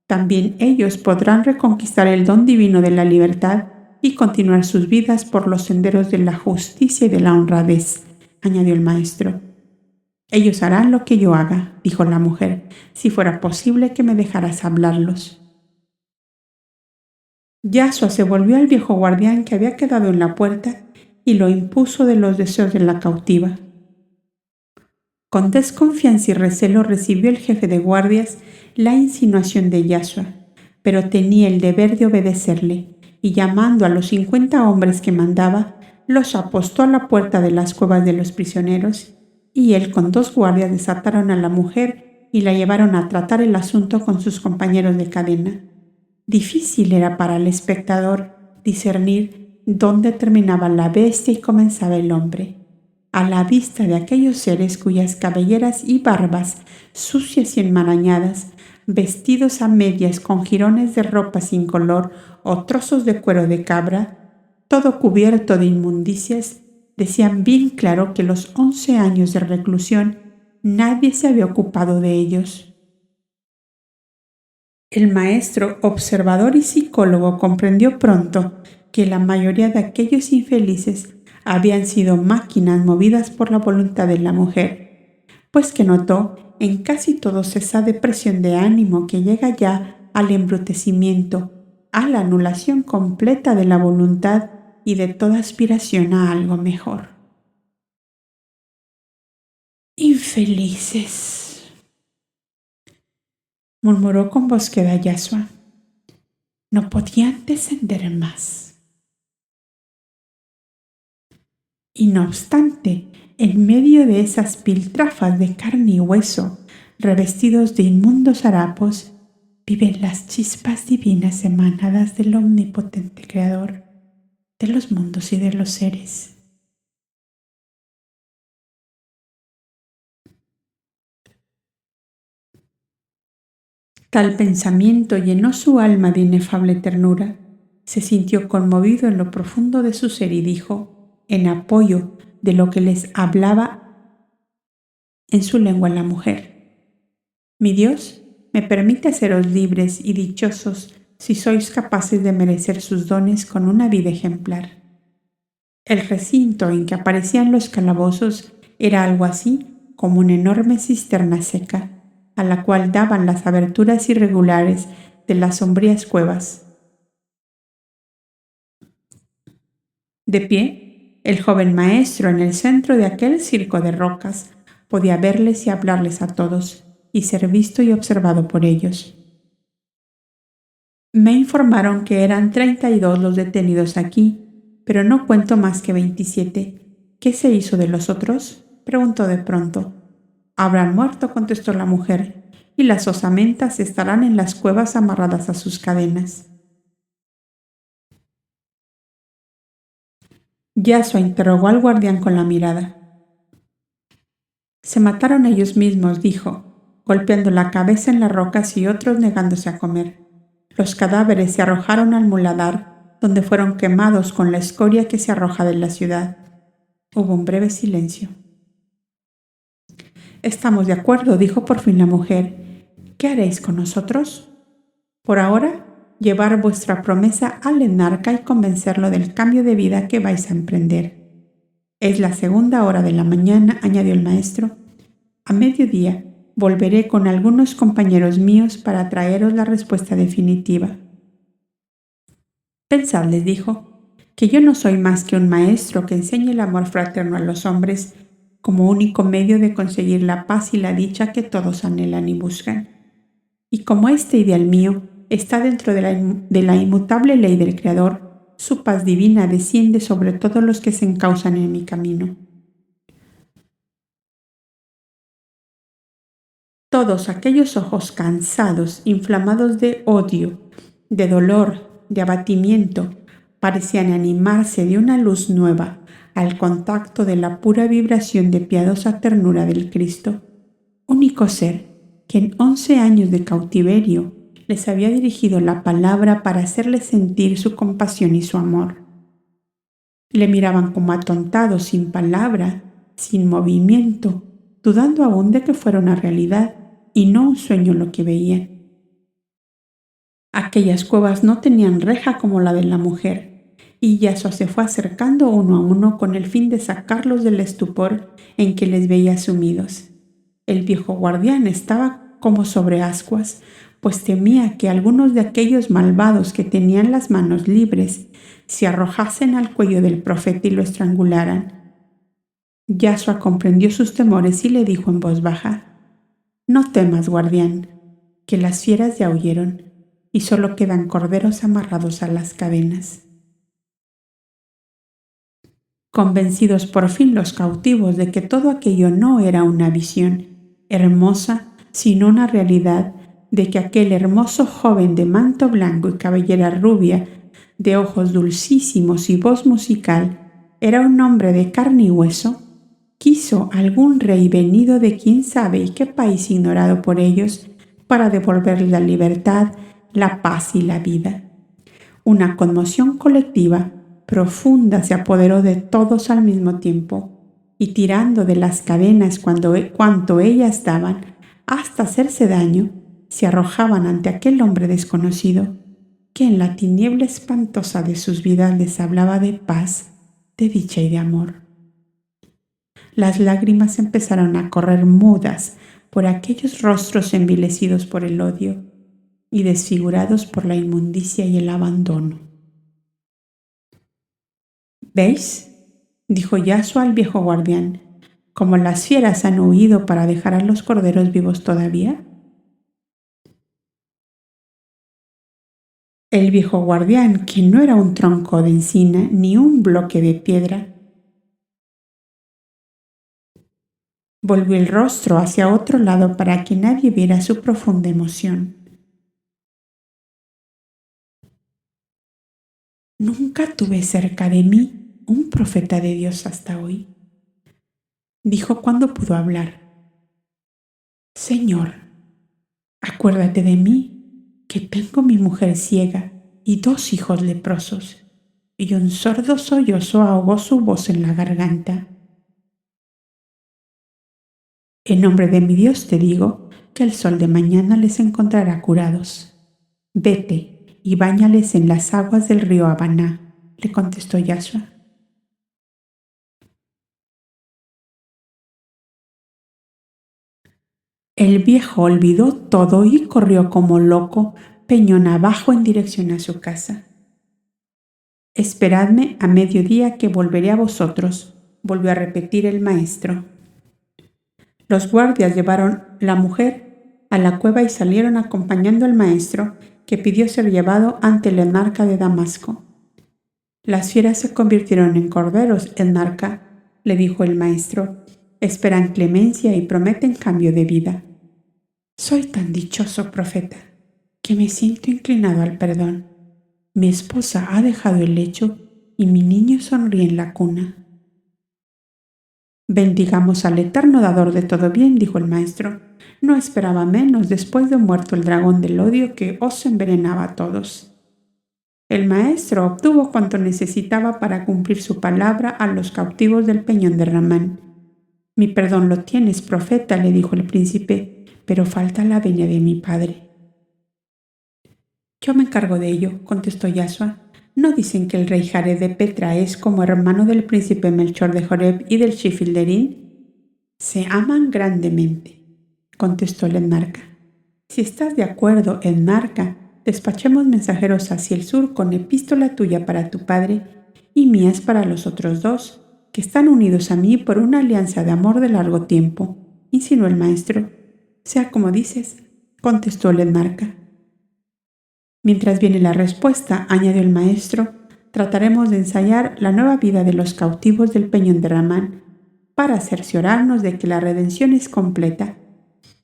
«También ellos podrán reconquistar el don divino de la libertad y continuar sus vidas por los senderos de la justicia y de la honradez», añadió el maestro. «Ellos harán lo que yo haga», dijo la mujer, «si fuera posible que me dejaras hablarlos». Yasua se volvió al viejo guardián que había quedado en la puerta y lo impuso de los deseos de la cautiva. Con desconfianza y recelo recibió el jefe de guardias la insinuación de Yasua, pero tenía el deber de obedecerle, y llamando a los 50 hombres que mandaba, los apostó a la puerta de las cuevas de los prisioneros, y él con 2 guardias desataron a la mujer y la llevaron a tratar el asunto con sus compañeros de cadena. Difícil era para el espectador discernir dónde terminaba la bestia y comenzaba el hombre. A la vista de aquellos seres cuyas cabelleras y barbas, sucias y enmarañadas, vestidos a medias con jirones de ropa sin color o trozos de cuero de cabra, todo cubierto de inmundicias, decían bien claro que los 11 años de reclusión nadie se había ocupado de ellos. El maestro, observador y psicólogo, comprendió pronto que la mayoría de aquellos infelices habían sido máquinas movidas por la voluntad de la mujer, pues que notó en casi todos esa depresión de ánimo que llega ya al embrutecimiento, a la anulación completa de la voluntad y de toda aspiración a algo mejor. «Infelices», murmuró con voz queda Yasua. «No podían descender más». Y no obstante, en medio de esas piltrafas de carne y hueso, revestidos de inmundos harapos, viven las chispas divinas emanadas del omnipotente Creador de los mundos y de los seres. Tal pensamiento llenó su alma de inefable ternura. Se sintió conmovido en lo profundo de su ser y dijo, en apoyo de lo que les hablaba en su lengua la mujer: «Mi Dios me permite haceros libres y dichosos si sois capaces de merecer sus dones con una vida ejemplar». El recinto en que aparecían los calabozos era algo así como una enorme cisterna seca, a la cual daban las aberturas irregulares de las sombrías cuevas. De pie, el joven maestro en el centro de aquel circo de rocas podía verles y hablarles a todos, y ser visto y observado por ellos. Me informaron que eran 32 los detenidos aquí, pero no cuento más que 27. ¿Qué se hizo de los otros?, preguntó de pronto. «Habrán muerto», contestó la mujer, «y las osamentas estarán en las cuevas amarradas a sus cadenas». Yasua interrogó al guardián con la mirada. «Se mataron ellos mismos», dijo, golpeando la cabeza en las rocas y otros negándose a comer. «Los cadáveres se arrojaron al muladar, donde fueron quemados con la escoria que se arroja de la ciudad». Hubo un breve silencio. «Estamos de acuerdo», dijo por fin la mujer. «¿Qué haréis con nosotros?». «Por ahora, llevar vuestra promesa al enarca y convencerlo del cambio de vida que vais a emprender. Es la 2:00 hora de la mañana», añadió el maestro. «A mediodía volveré con algunos compañeros míos para traeros la respuesta definitiva». «Pensad», les dijo, que yo no soy más que un maestro que enseña el amor fraterno a los hombres como único medio de conseguir la paz y la dicha que todos anhelan y buscan. Y como este ideal mío está dentro de la inmutable ley del Creador, su paz divina desciende sobre todos los que se encausan en mi camino. Todos aquellos ojos cansados, inflamados de odio, de dolor, de abatimiento, parecían animarse de una luz nueva al contacto de la pura vibración de piadosa ternura del Cristo, único ser que en 11 años de cautiverio les había dirigido la palabra para hacerles sentir su compasión y su amor. Le miraban como atontados, sin palabra, sin movimiento, dudando aún de que fuera una realidad y no un sueño lo que veían. Aquellas cuevas no tenían reja como la de la mujer, y Yasua se fue acercando uno a uno con el fin de sacarlos del estupor en que les veía sumidos. El viejo guardián estaba como sobre ascuas, pues temía que algunos de aquellos malvados que tenían las manos libres se arrojasen al cuello del profeta y lo estrangularan. Yasua comprendió sus temores y le dijo en voz baja: «No temas, guardián, que las fieras ya huyeron y solo quedan corderos amarrados a las cadenas». Convencidos por fin los cautivos de que todo aquello no era una visión hermosa, sino una realidad, de que aquel hermoso joven de manto blanco y cabellera rubia, de ojos dulcísimos y voz musical, era un hombre de carne y hueso, quiso algún rey venido de quién sabe y qué país ignorado por ellos para devolverle la libertad, la paz y la vida. Una conmoción colectiva profunda se apoderó de todos al mismo tiempo, y tirando de las cadenas cuanto ellas daban, hasta hacerse daño, se arrojaban ante aquel hombre desconocido, que en la tiniebla espantosa de sus vidas les hablaba de paz, de dicha y de amor. Las lágrimas empezaron a correr mudas por aquellos rostros envilecidos por el odio y desfigurados por la inmundicia y el abandono. «¿Veis?», dijo Yasua al viejo guardián, «cómo las fieras han huido para dejar a los corderos vivos todavía». El viejo guardián, que no era un tronco de encina ni un bloque de piedra, volvió el rostro hacia otro lado para que nadie viera su profunda emoción. «Nunca tuve cerca de mí un profeta de Dios hasta hoy», dijo cuando pudo hablar. «Señor, acuérdate de mí, que tengo mi mujer ciega y 2 hijos leprosos», y un sordo sollozo ahogó su voz en la garganta. «En nombre de mi Dios te digo que el sol de mañana les encontrará curados. Vete y báñales en las aguas del río Habaná», le contestó Yasua. El viejo olvidó todo y corrió como loco, peñón abajo en dirección a su casa. «Esperadme a mediodía que volveré a vosotros», volvió a repetir el maestro. Los guardias llevaron la mujer a la cueva y salieron acompañando al maestro, que pidió ser llevado ante el enarca de Damasco. «Las fieras se convirtieron en corderos, enarca», le dijo el maestro. «Esperan clemencia y prometen cambio de vida». «Soy tan dichoso, profeta, que me siento inclinado al perdón. Mi esposa ha dejado el lecho y mi niño sonríe en la cuna». «Bendigamos al eterno dador de todo bien», dijo el maestro. «No esperaba menos después de muerto el dragón del odio que os envenenaba a todos». El maestro obtuvo cuanto necesitaba para cumplir su palabra a los cautivos del peñón de Ramán. «Mi perdón lo tienes, profeta», le dijo el príncipe, «pero falta la venia de mi padre». «Yo me encargo de ello», contestó Yasua. «¿No dicen que el rey Jared de Petra es como hermano del príncipe Melchor de Joreb y del Shifilderín?» «Se aman grandemente», contestó el enarca. «Si estás de acuerdo, enarca, despachemos mensajeros hacia el sur con epístola tuya para tu padre y mías para los otros dos, que están unidos a mí por una alianza de amor de largo tiempo, insinuó el maestro. Sea como dices, contestó el etnarca. Mientras viene la respuesta, añadió el maestro, trataremos de ensayar la nueva vida de los cautivos del Peñón de Ramán para cerciorarnos de que la redención es completa.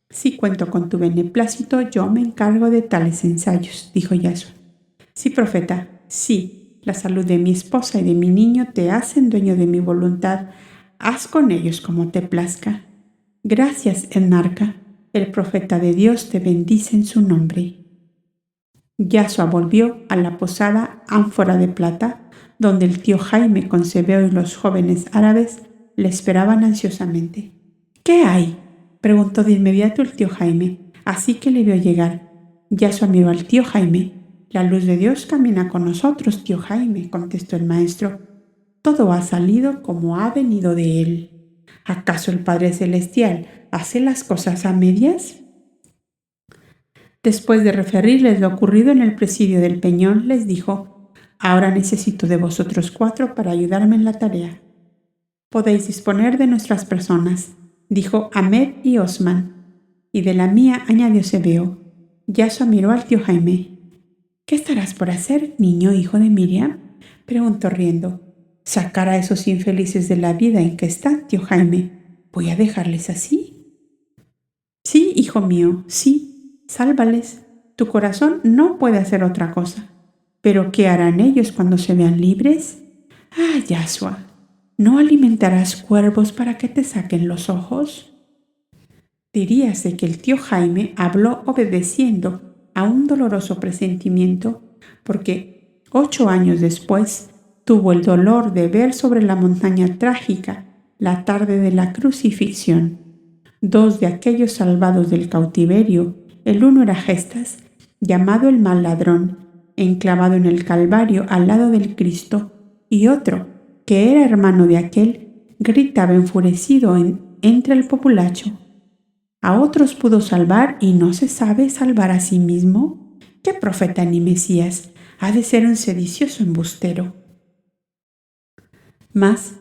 Si cuento con tu beneplácito, yo me encargo de tales ensayos, dijo Yasua. Sí, profeta, sí. La salud de mi esposa y de mi niño te hacen dueño de mi voluntad. Haz con ellos como te plazca. Gracias, etnarca. El profeta de Dios te bendice en su nombre. Yasua volvió a la posada Ánfora de Plata, donde el tío Jaime con Cebeo y los jóvenes árabes le esperaban ansiosamente. ¿Qué hay?, preguntó de inmediato el tío Jaime, así que le vio llegar. Yasua miró al tío Jaime. La luz de Dios camina con nosotros, tío Jaime, contestó el maestro. Todo ha salido como ha venido de él. ¿Acaso el Padre Celestial hace las cosas a medias? Después de referirles lo ocurrido en el presidio del Peñón, les dijo: ahora necesito de vosotros 4 para ayudarme en la tarea. Podéis disponer de nuestras personas, dijo Ahmed y Osman, y de la mía, añadió Cebeo. Yasua miró al tío Jaime. ¿Qué estarás por hacer, niño hijo de Miriam?, preguntó riendo. Sacar a esos infelices de la vida en que están, tío Jaime. ¿Voy a dejarles así? Sí, hijo mío, sí. Sálvales. Tu corazón no puede hacer otra cosa. ¿Pero qué harán ellos cuando se vean libres? Ah, Yasua, ¿no alimentarás cuervos para que te saquen los ojos? Diríase que el tío Jaime habló obedeciendo a un doloroso presentimiento, porque 8 años después tuvo el dolor de ver sobre la montaña trágica, la tarde de la crucifixión, 2 de aquellos salvados del cautiverio. El uno era Gestas, llamado el mal ladrón, enclavado en el Calvario al lado del Cristo, y otro, que era hermano de aquel, gritaba enfurecido entre el populacho. ¿A otros pudo salvar y no se sabe salvar a sí mismo? ¿Qué profeta ni Mesías? Ha de ser un sedicioso embustero. Mas,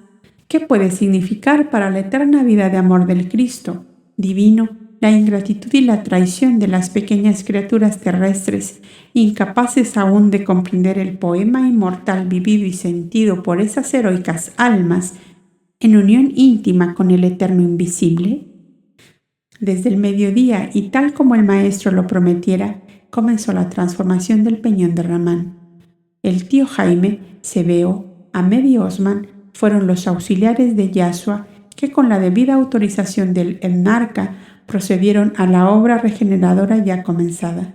¿qué puede significar para la eterna vida de amor del Cristo divino la ingratitud y la traición de las pequeñas criaturas terrestres, incapaces aún de comprender el poema inmortal vivido y sentido por esas heroicas almas en unión íntima con el eterno invisible? Desde el mediodía, y tal como el maestro lo prometiera, comenzó la transformación del Peñón de Ramán. El tío Jaime, Cebeo, Ahmed y Osman fueron los auxiliares de Yasua que con la debida autorización del etnarca procedieron a la obra regeneradora ya comenzada.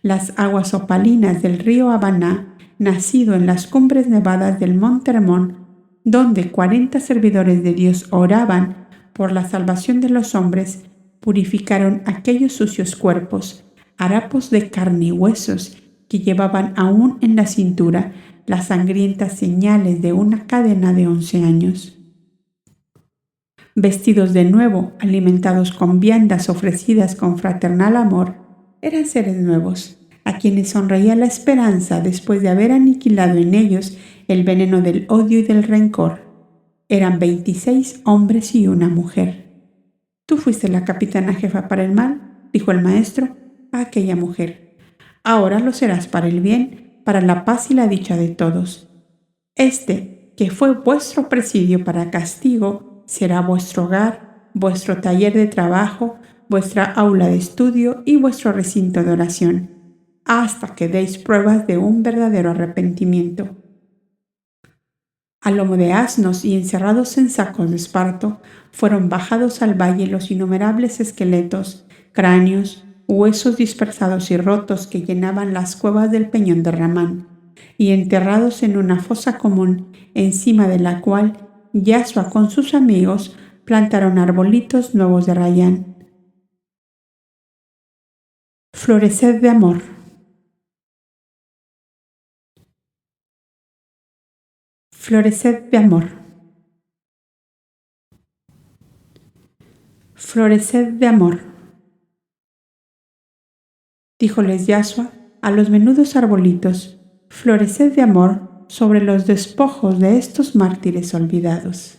Las aguas opalinas del río Habaná, nacido en las cumbres nevadas del Monte Hermón, donde 40 servidores de Dios oraban por la salvación de los hombres, purificaron aquellos sucios cuerpos, harapos de carne y huesos, que llevaban aún en la cintura las sangrientas señales de una cadena de 11 años. Vestidos de nuevo, alimentados con viandas ofrecidas con fraternal amor, eran seres nuevos, a quienes sonreía la esperanza después de haber aniquilado en ellos el veneno del odio y del rencor. Eran 26 hombres y una mujer. «Tú fuiste la capitana jefa para el mal», dijo el maestro a aquella mujer. «Ahora lo serás para el bien, para la paz y la dicha de todos. Este, que fue vuestro presidio para castigo, será vuestro hogar, vuestro taller de trabajo, vuestra aula de estudio y vuestro recinto de oración, hasta que deis pruebas de un verdadero arrepentimiento». A lomo de asnos y encerrados en sacos de esparto, fueron bajados al valle los innumerables esqueletos, cráneos, huesos dispersados y rotos que llenaban las cuevas del Peñón de Ramán, y enterrados en una fosa común, encima de la cual Yasua con sus amigos plantaron arbolitos nuevos de rayán. Floreced de amor. Floreced de amor. Floreced de amor. Díjoles Yasua a los menudos arbolitos: floreced de amor, sobre los despojos de estos mártires olvidados.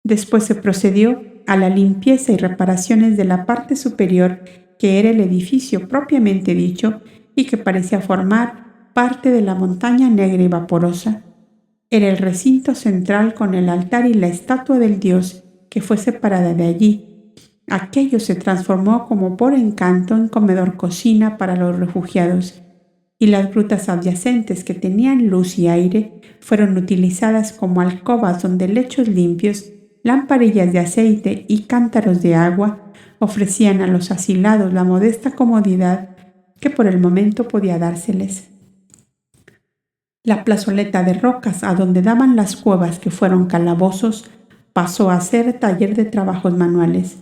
Después se procedió a la limpieza y reparaciones de la parte superior, que era el edificio propiamente dicho y que parecía formar parte de la montaña negra y vaporosa. Era el recinto central con el altar y la estatua del dios que fue separada de allí. Aquello se transformó como por encanto en comedor-cocina para los refugiados, y las grutas adyacentes que tenían luz y aire fueron utilizadas como alcobas donde lechos limpios, lamparillas de aceite y cántaros de agua ofrecían a los asilados la modesta comodidad que por el momento podía dárseles. La plazoleta de rocas a donde daban las cuevas que fueron calabozos pasó a ser taller de trabajos manuales,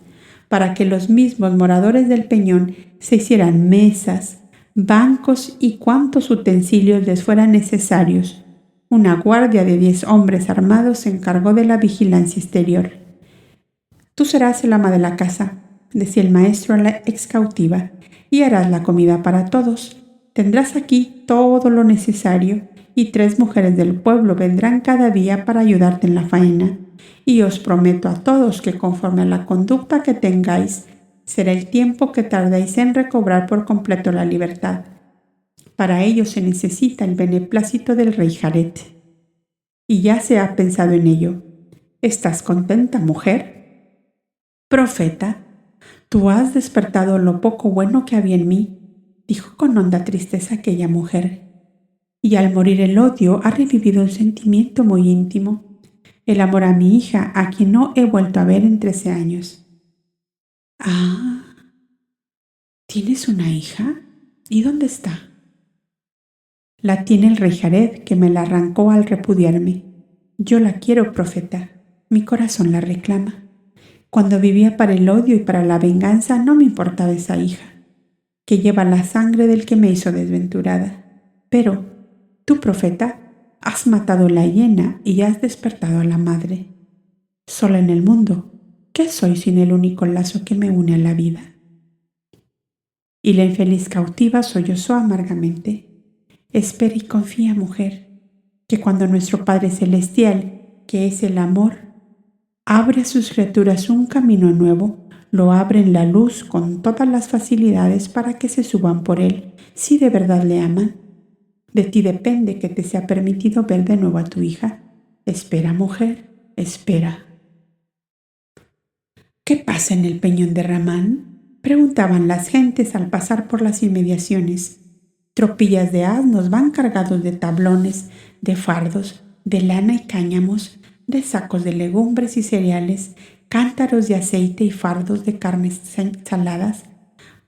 para que los mismos moradores del peñón se hicieran mesas, bancos y cuantos utensilios les fueran necesarios. Una guardia de 10 hombres armados se encargó de la vigilancia exterior. «Tú serás el ama de la casa», decía el maestro a la ex cautiva, «y harás la comida para todos. Tendrás aquí todo lo necesario, y 3 mujeres del pueblo vendrán cada día para ayudarte en la faena. Y os prometo a todos que conforme a la conducta que tengáis, será el tiempo que tardéis en recobrar por completo la libertad. Para ello se necesita el beneplácito del rey Jared. Y ya se ha pensado en ello. ¿Estás contenta, mujer?» «Profeta, tú has despertado lo poco bueno que había en mí», dijo con honda tristeza aquella mujer. «Y al morir el odio ha revivido un sentimiento muy íntimo, el amor a mi hija, a quien no he vuelto a ver en 13 años. «Ah, ¿tienes una hija? ¿Y dónde está?» «La tiene el rey Jared, que me la arrancó al repudiarme. Yo la quiero, profeta. Mi corazón la reclama. Cuando vivía para el odio y para la venganza, no me importaba esa hija, que lleva la sangre del que me hizo desventurada. Pero tú, profeta, has matado la hiena y has despertado a la madre. Sola en el mundo, ¿qué soy sin el único lazo que me une a la vida?» Y la infeliz cautiva sollozó amargamente. «Espera y confía, mujer, que cuando nuestro Padre Celestial, que es el amor, abre a sus criaturas un camino nuevo, lo abre en la luz con todas las facilidades para que se suban por él, si de verdad le aman. De ti depende que te sea permitido ver de nuevo a tu hija. Espera, mujer, espera». «¿Qué pasa en el peñón de Ramán?», preguntaban las gentes al pasar por las inmediaciones. Tropillas de asnos van cargados de tablones, de fardos, de lana y cáñamos, de sacos de legumbres y cereales, cántaros de aceite y fardos de carnes saladas.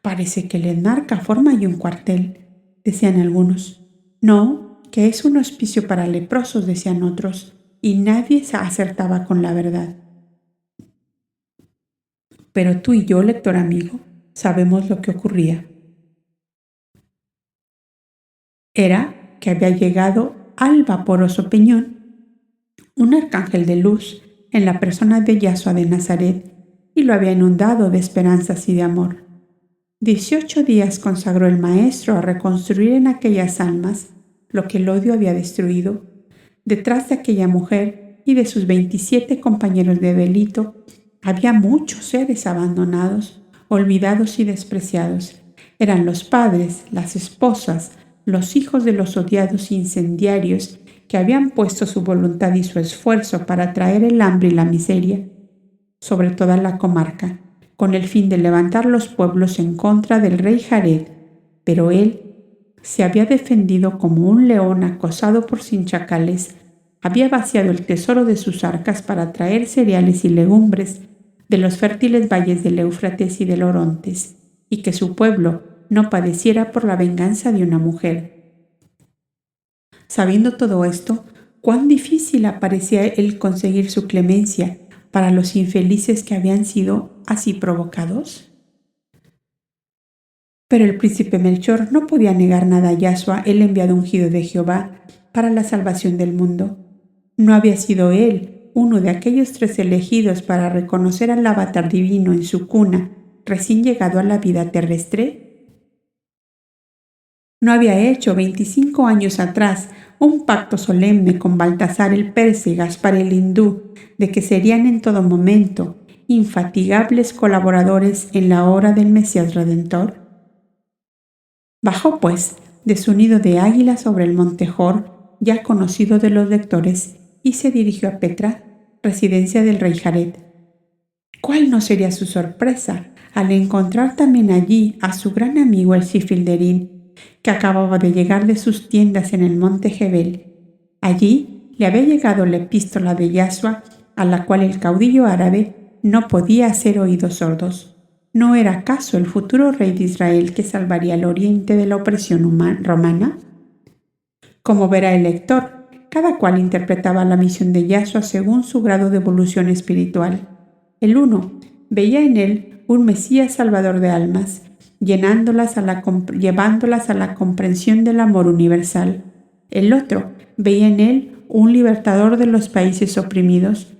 «Parece que el enarca forma allí un cuartel», decían algunos. «No, que es un hospicio para leprosos», decían otros, y nadie se acertaba con la verdad. Pero tú y yo, lector amigo, sabemos lo que ocurría. Era que había llegado al vaporoso peñón un arcángel de luz en la persona de Yasua de Nazaret, y lo había inundado de esperanzas y de amor. 18 días consagró el maestro a reconstruir en aquellas almas lo que el odio había destruido. Detrás de aquella mujer y de sus 27 compañeros de delito había muchos seres abandonados, olvidados y despreciados. Eran los padres, las esposas, los hijos de los odiados incendiarios que habían puesto su voluntad y su esfuerzo para traer el hambre y la miseria sobre toda la comarca, con el fin de levantar los pueblos en contra del rey Jared. Pero él se había defendido como un león acosado por chacales, había vaciado el tesoro de sus arcas para traer cereales y legumbres de los fértiles valles del Éufrates y del Orontes, y que su pueblo no padeciera por la venganza de una mujer. Sabiendo todo esto, cuán difícil parecía el conseguir su clemencia para los infelices que habían sido así provocados. Pero el príncipe Melchor no podía negar nada a Yasua, el enviado ungido de Jehová para la salvación del mundo. ¿No había sido él uno de aquellos 3 elegidos para reconocer al avatar divino en su cuna, recién llegado a la vida terrestre? ¿No había hecho 25 años atrás un pacto solemne con Baltasar el persa y Gaspar el hindú de que serían en todo momento infatigables colaboradores en la obra del Mesías Redentor? Bajó, pues, de su nido de águila sobre el monte Hor, ya conocido de los lectores, y se dirigió a Petra, residencia del rey Jared. ¿Cuál no sería su sorpresa al encontrar también allí a su gran amigo el Sifilderín, que acababa de llegar de sus tiendas en el monte Jebel? Allí le había llegado la epístola de Yasua, a la cual el caudillo árabe no podía hacer oídos sordos. ¿No era acaso el futuro rey de Israel que salvaría al oriente de la opresión romana? Como verá el lector, cada cual interpretaba la misión de Yasua según su grado de evolución espiritual. El uno veía en él un Mesías salvador de almas, llevándolas a la comprensión del amor universal. El otro veía en él un libertador de los países oprimidos,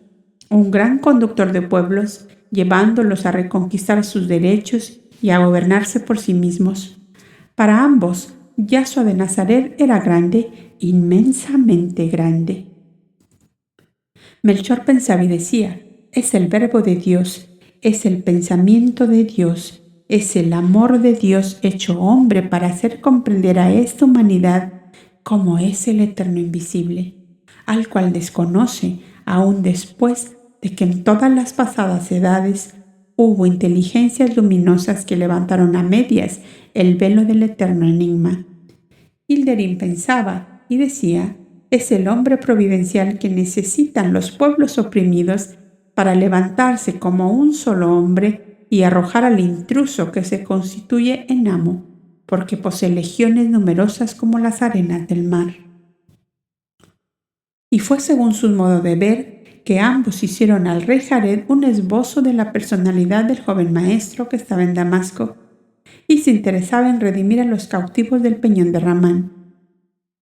un gran conductor de pueblos, llevándolos a reconquistar sus derechos y a gobernarse por sí mismos. Para ambos, Yasua de Nazaret era grande, inmensamente grande. Melchor pensaba y decía: es el verbo de Dios, es el pensamiento de Dios, es el amor de Dios hecho hombre para hacer comprender a esta humanidad cómo es el eterno invisible, al cual desconoce aún después de que en todas las pasadas edades hubo inteligencias luminosas que levantaron a medias el velo del eterno enigma. Hilderín pensaba y decía: es el hombre providencial que necesitan los pueblos oprimidos para levantarse como un solo hombre y arrojar al intruso que se constituye en amo, porque posee legiones numerosas como las arenas del mar. Y fue según su modo de ver que ambos hicieron al rey Jared un esbozo de la personalidad del joven maestro que estaba en Damasco y se interesaba en redimir a los cautivos del peñón de Ramán.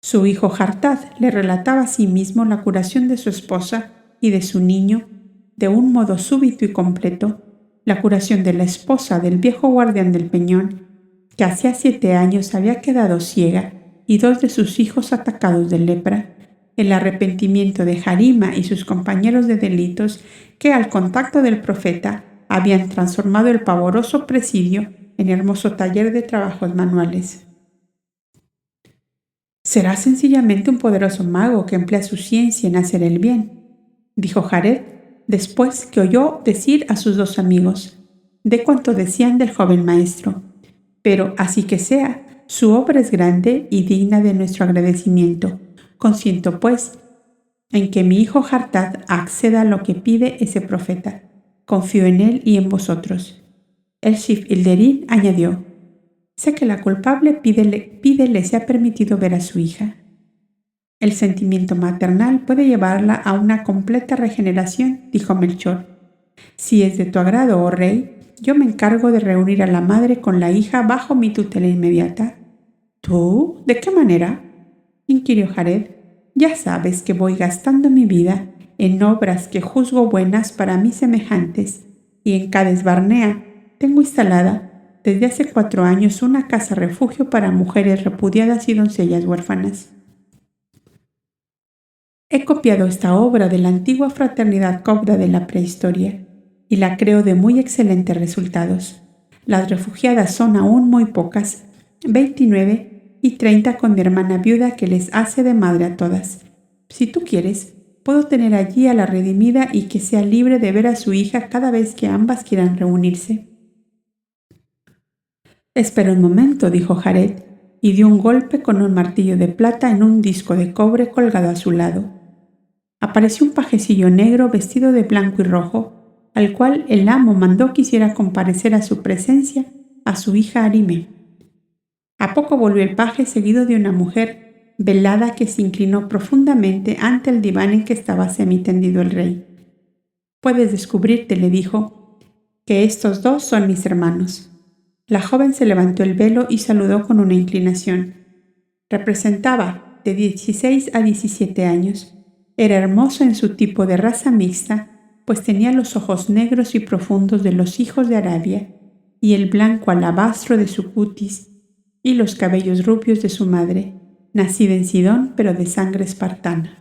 Su hijo Jartad le relataba a sí mismo la curación de su esposa y de su niño de un modo súbito y completo, la curación de la esposa del viejo guardián del peñón, que hacía 7 años había quedado ciega, y 2 de sus hijos atacados de lepra, el arrepentimiento de Jarima y sus compañeros de delitos que al contacto del profeta habían transformado el pavoroso presidio en hermoso taller de trabajos manuales. «Será sencillamente un poderoso mago que emplea su ciencia en hacer el bien», dijo Jared después que oyó decir a sus 2 amigos de cuanto decían del joven maestro. «Pero así que sea, su obra es grande y digna de nuestro agradecimiento. Consiento, pues, en que mi hijo Jartad acceda a lo que pide ese profeta. Confío en él y en vosotros». El Sifilderín añadió: «Sé que la culpable pídele sea permitido ver a su hija». «El sentimiento maternal puede llevarla a una completa regeneración», dijo Melchor. «Si es de tu agrado, oh rey, yo me encargo de reunir a la madre con la hija bajo mi tutela inmediata». «¿Tú? ¿De qué manera?», inquirió Jared. «Ya sabes que voy gastando mi vida en obras que juzgo buenas para mis semejantes, y en Cades Barnea tengo instalada desde hace 4 años una casa refugio para mujeres repudiadas y doncellas huérfanas. He copiado esta obra de la antigua fraternidad copta de la prehistoria y la creo de muy excelentes resultados. Las refugiadas son aún muy pocas, 29 y 30 con mi hermana viuda que les hace de madre a todas. Si tú quieres, puedo tener allí a la redimida y que sea libre de ver a su hija cada vez que ambas quieran reunirse». «Espera un momento», dijo Jared, y dio un golpe con un martillo de plata en un disco de cobre colgado a su lado. Apareció un pajecillo negro vestido de blanco y rojo, al cual el amo mandó que hiciera comparecer a su presencia a su hija Arime. A poco volvió el paje seguido de una mujer velada que se inclinó profundamente ante el diván en que estaba semitendido el rey. «Puedes descubrirte», le dijo, «que estos 2 son mis hermanos». La joven se levantó el velo y saludó con una inclinación. Representaba de 16 a 17 años. Era hermosa en su tipo de raza mixta, pues tenía los ojos negros y profundos de los hijos de Arabia y el blanco alabastro de su cutis, y los cabellos rubios de su madre, nacida en Sidón pero de sangre espartana.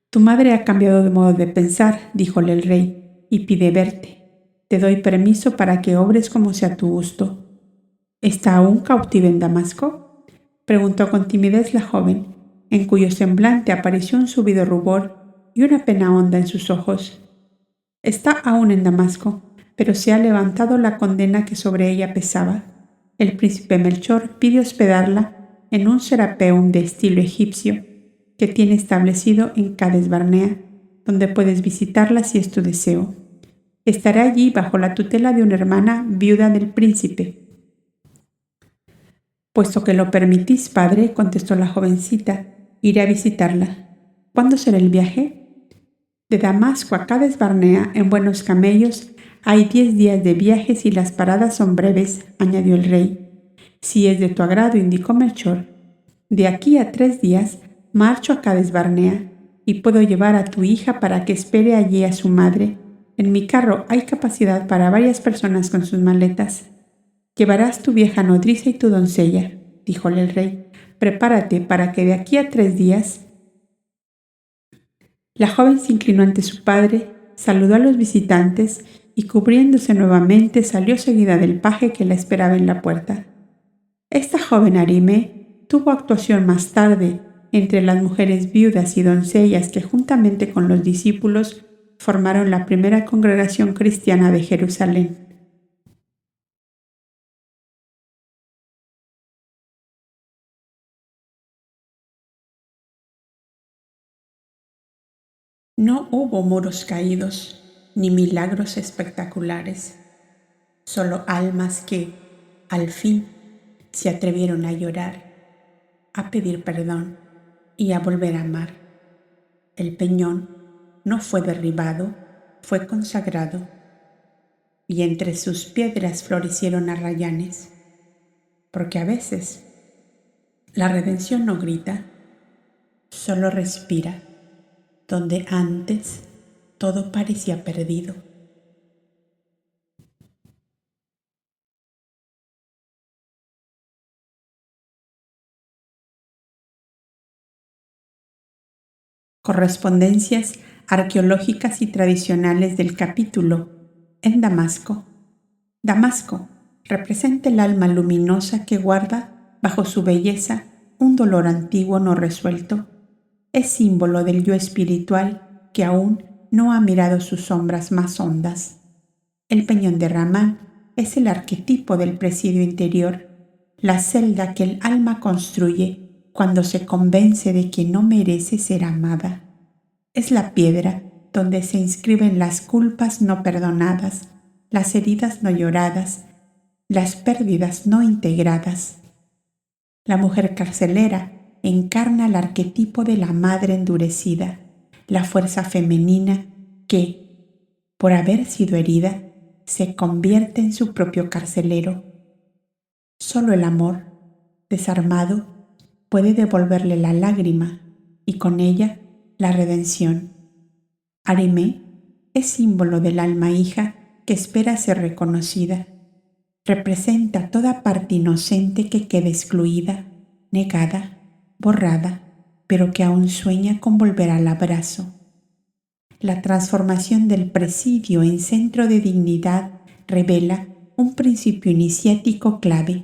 Tu madre ha cambiado de modo de pensar, díjole el rey, y pide verte. Te doy permiso para que obres como sea tu gusto. ¿Está aún cautiva en Damasco?, preguntó con timidez la joven, en cuyo semblante apareció un súbito rubor y una pena honda en sus ojos. Está aún en Damasco, pero se ha levantado la condena que sobre ella pesaba. El príncipe Melchor pide hospedarla en un serapeum de estilo egipcio que tiene establecido en Cades Barnea, donde puedes visitarla si es tu deseo. Estará allí bajo la tutela de una hermana viuda del príncipe. Puesto que lo permitís, padre, contestó la jovencita, iré a visitarla. ¿Cuándo será el viaje? De Damasco a Cades Barnea, en buenos camellos, hay 10 días de viajes y las paradas son breves, añadió el rey. Si es de tu agrado, indicó Melchor, de aquí a 3 días marcho a Cades Barnea y puedo llevar a tu hija para que espere allí a su madre. En mi carro hay capacidad para varias personas con sus maletas. Llevarás tu vieja nodriza y tu doncella, díjole el rey. Prepárate para que de aquí a 3 días... La joven se inclinó ante su padre, saludó a los visitantes y cubriéndose nuevamente salió seguida del paje que la esperaba en la puerta. Esta joven Arimé tuvo actuación más tarde entre las mujeres viudas y doncellas que juntamente con los discípulos formaron la primera congregación cristiana de Jerusalén. No hubo muros caídos ni milagros espectaculares, solo almas que, al fin, se atrevieron a llorar, a pedir perdón y a volver a amar. El peñón no fue derribado, fue consagrado, y entre sus piedras florecieron arrayanes, porque a veces la redención no grita, solo respira, donde antes todo parecía perdido. Correspondencias arqueológicas y tradicionales del capítulo en Damasco. Damasco representa el alma luminosa que guarda bajo su belleza un dolor antiguo no resuelto. Es símbolo del yo espiritual que aún no ha mirado sus sombras más hondas. El peñón de Ramán es el arquetipo del presidio interior, la celda que el alma construye cuando se convence de que no merece ser amada. Es la piedra donde se inscriben las culpas no perdonadas, las heridas no lloradas, las pérdidas no integradas. La mujer carcelera encarna el arquetipo de la madre endurecida, la fuerza femenina que, por haber sido herida, se convierte en su propio carcelero. Solo el amor, desarmado, puede devolverle la lágrima y con ella la redención. Arimé es símbolo del alma hija que espera ser reconocida. Representa toda parte inocente que queda excluida, negada, borrada, pero que aún sueña con volver al abrazo. La transformación del presidio en centro de dignidad revela un principio iniciático clave.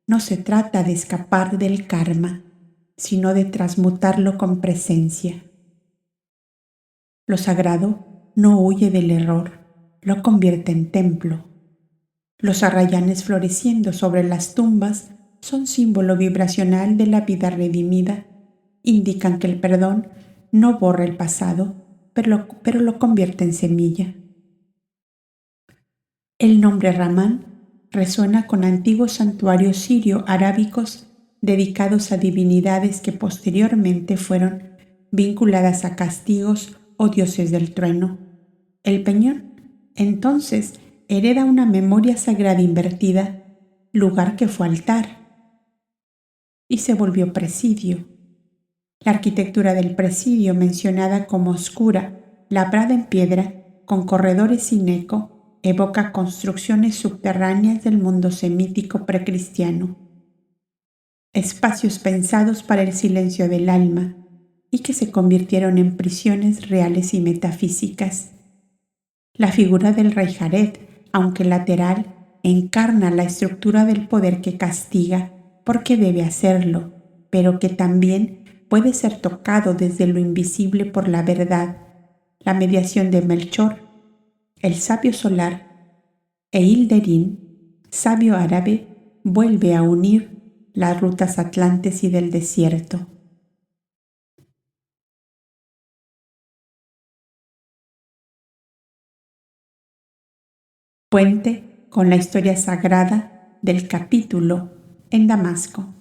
No se trata de escapar del karma, sino de transmutarlo con presencia. Lo sagrado no huye del error, lo convierte en templo. Los arrayanes floreciendo sobre las tumbas son símbolo vibracional de la vida redimida. Indican que el perdón no borra el pasado, pero lo convierte en semilla. El nombre Ramán resuena con antiguos santuarios sirio-arábicos dedicados a divinidades que posteriormente fueron vinculadas a castigos o dioses del trueno. El peñón, entonces, hereda una memoria sagrada invertida, lugar que fue altar y se volvió presidio. La arquitectura del presidio, mencionada como oscura, labrada en piedra, con corredores sin eco, evoca construcciones subterráneas del mundo semítico precristiano, espacios pensados para el silencio del alma y que se convirtieron en prisiones reales y metafísicas. La figura del rey Jared, aunque lateral, encarna la estructura del poder que castiga porque debe hacerlo, pero que también puede ser tocado desde lo invisible por la verdad, la mediación de Melchor, el sabio solar, e Hilderín, sabio árabe, vuelve a unir las rutas atlantes y del desierto. Puente con la historia sagrada del capítulo en Damasco.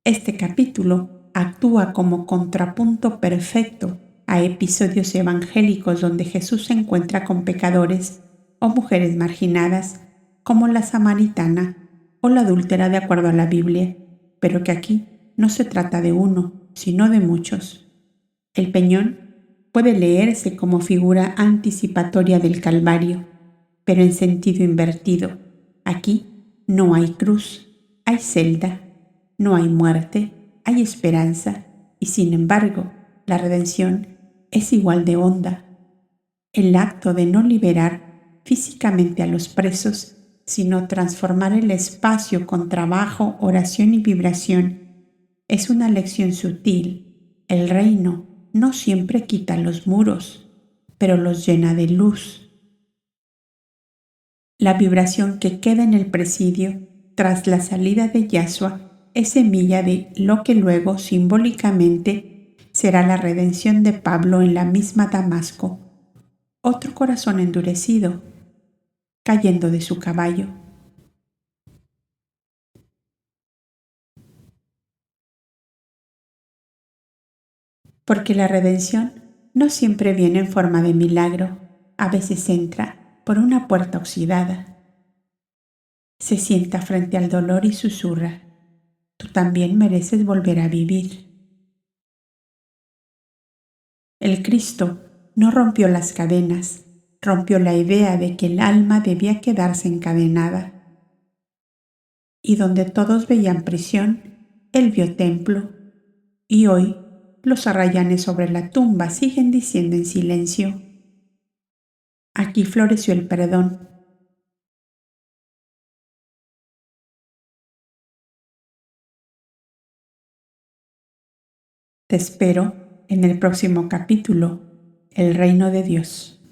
Este capítulo actúa como contrapunto perfecto a episodios evangélicos donde Jesús se encuentra con pecadores o mujeres marginadas, como la samaritana o la adúltera de acuerdo a la Biblia, pero que aquí no se trata de uno, sino de muchos. El peñón puede leerse como figura anticipatoria del Calvario, pero en sentido invertido. Aquí no hay cruz, hay celda, no hay muerte, hay esperanza, y sin embargo, la redención es igual de honda. El acto de no liberar físicamente a los presos, sino transformar el espacio con trabajo, oración y vibración, es una lección sutil. El reino no siempre quita los muros, pero los llena de luz. La vibración que queda en el presidio tras la salida de Yahshua es semilla de lo que luego simbólicamente será la redención de Pablo en la misma Damasco. Otro corazón endurecido, cayendo de su caballo. Porque la redención no siempre viene en forma de milagro, a veces entra por una puerta oxidada. Se sienta frente al dolor y susurra: tú también mereces volver a vivir. El Cristo no rompió las cadenas, rompió la idea de que el alma debía quedarse encadenada. Y donde todos veían prisión, Él vio templo. Y hoy los arrayanes sobre la tumba siguen diciendo en silencio: aquí floreció el perdón. Te espero en el próximo capítulo, El Reino de Dios.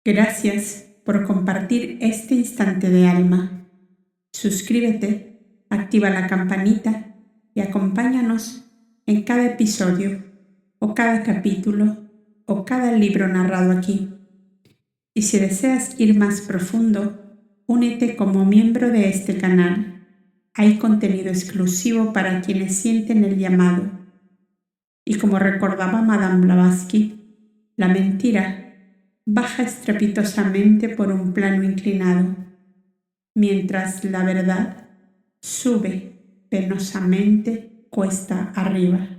Gracias por compartir este instante de alma. Suscríbete, activa la campanita y acompáñanos en cada episodio o cada capítulo o cada libro narrado aquí. Y si deseas ir más profundo, únete como miembro de este canal. Hay contenido exclusivo para quienes sienten el llamado. Y como recordaba Madame Blavatsky, la mentira baja estrepitosamente por un plano inclinado, mientras la verdad sube penosamente cuesta arriba.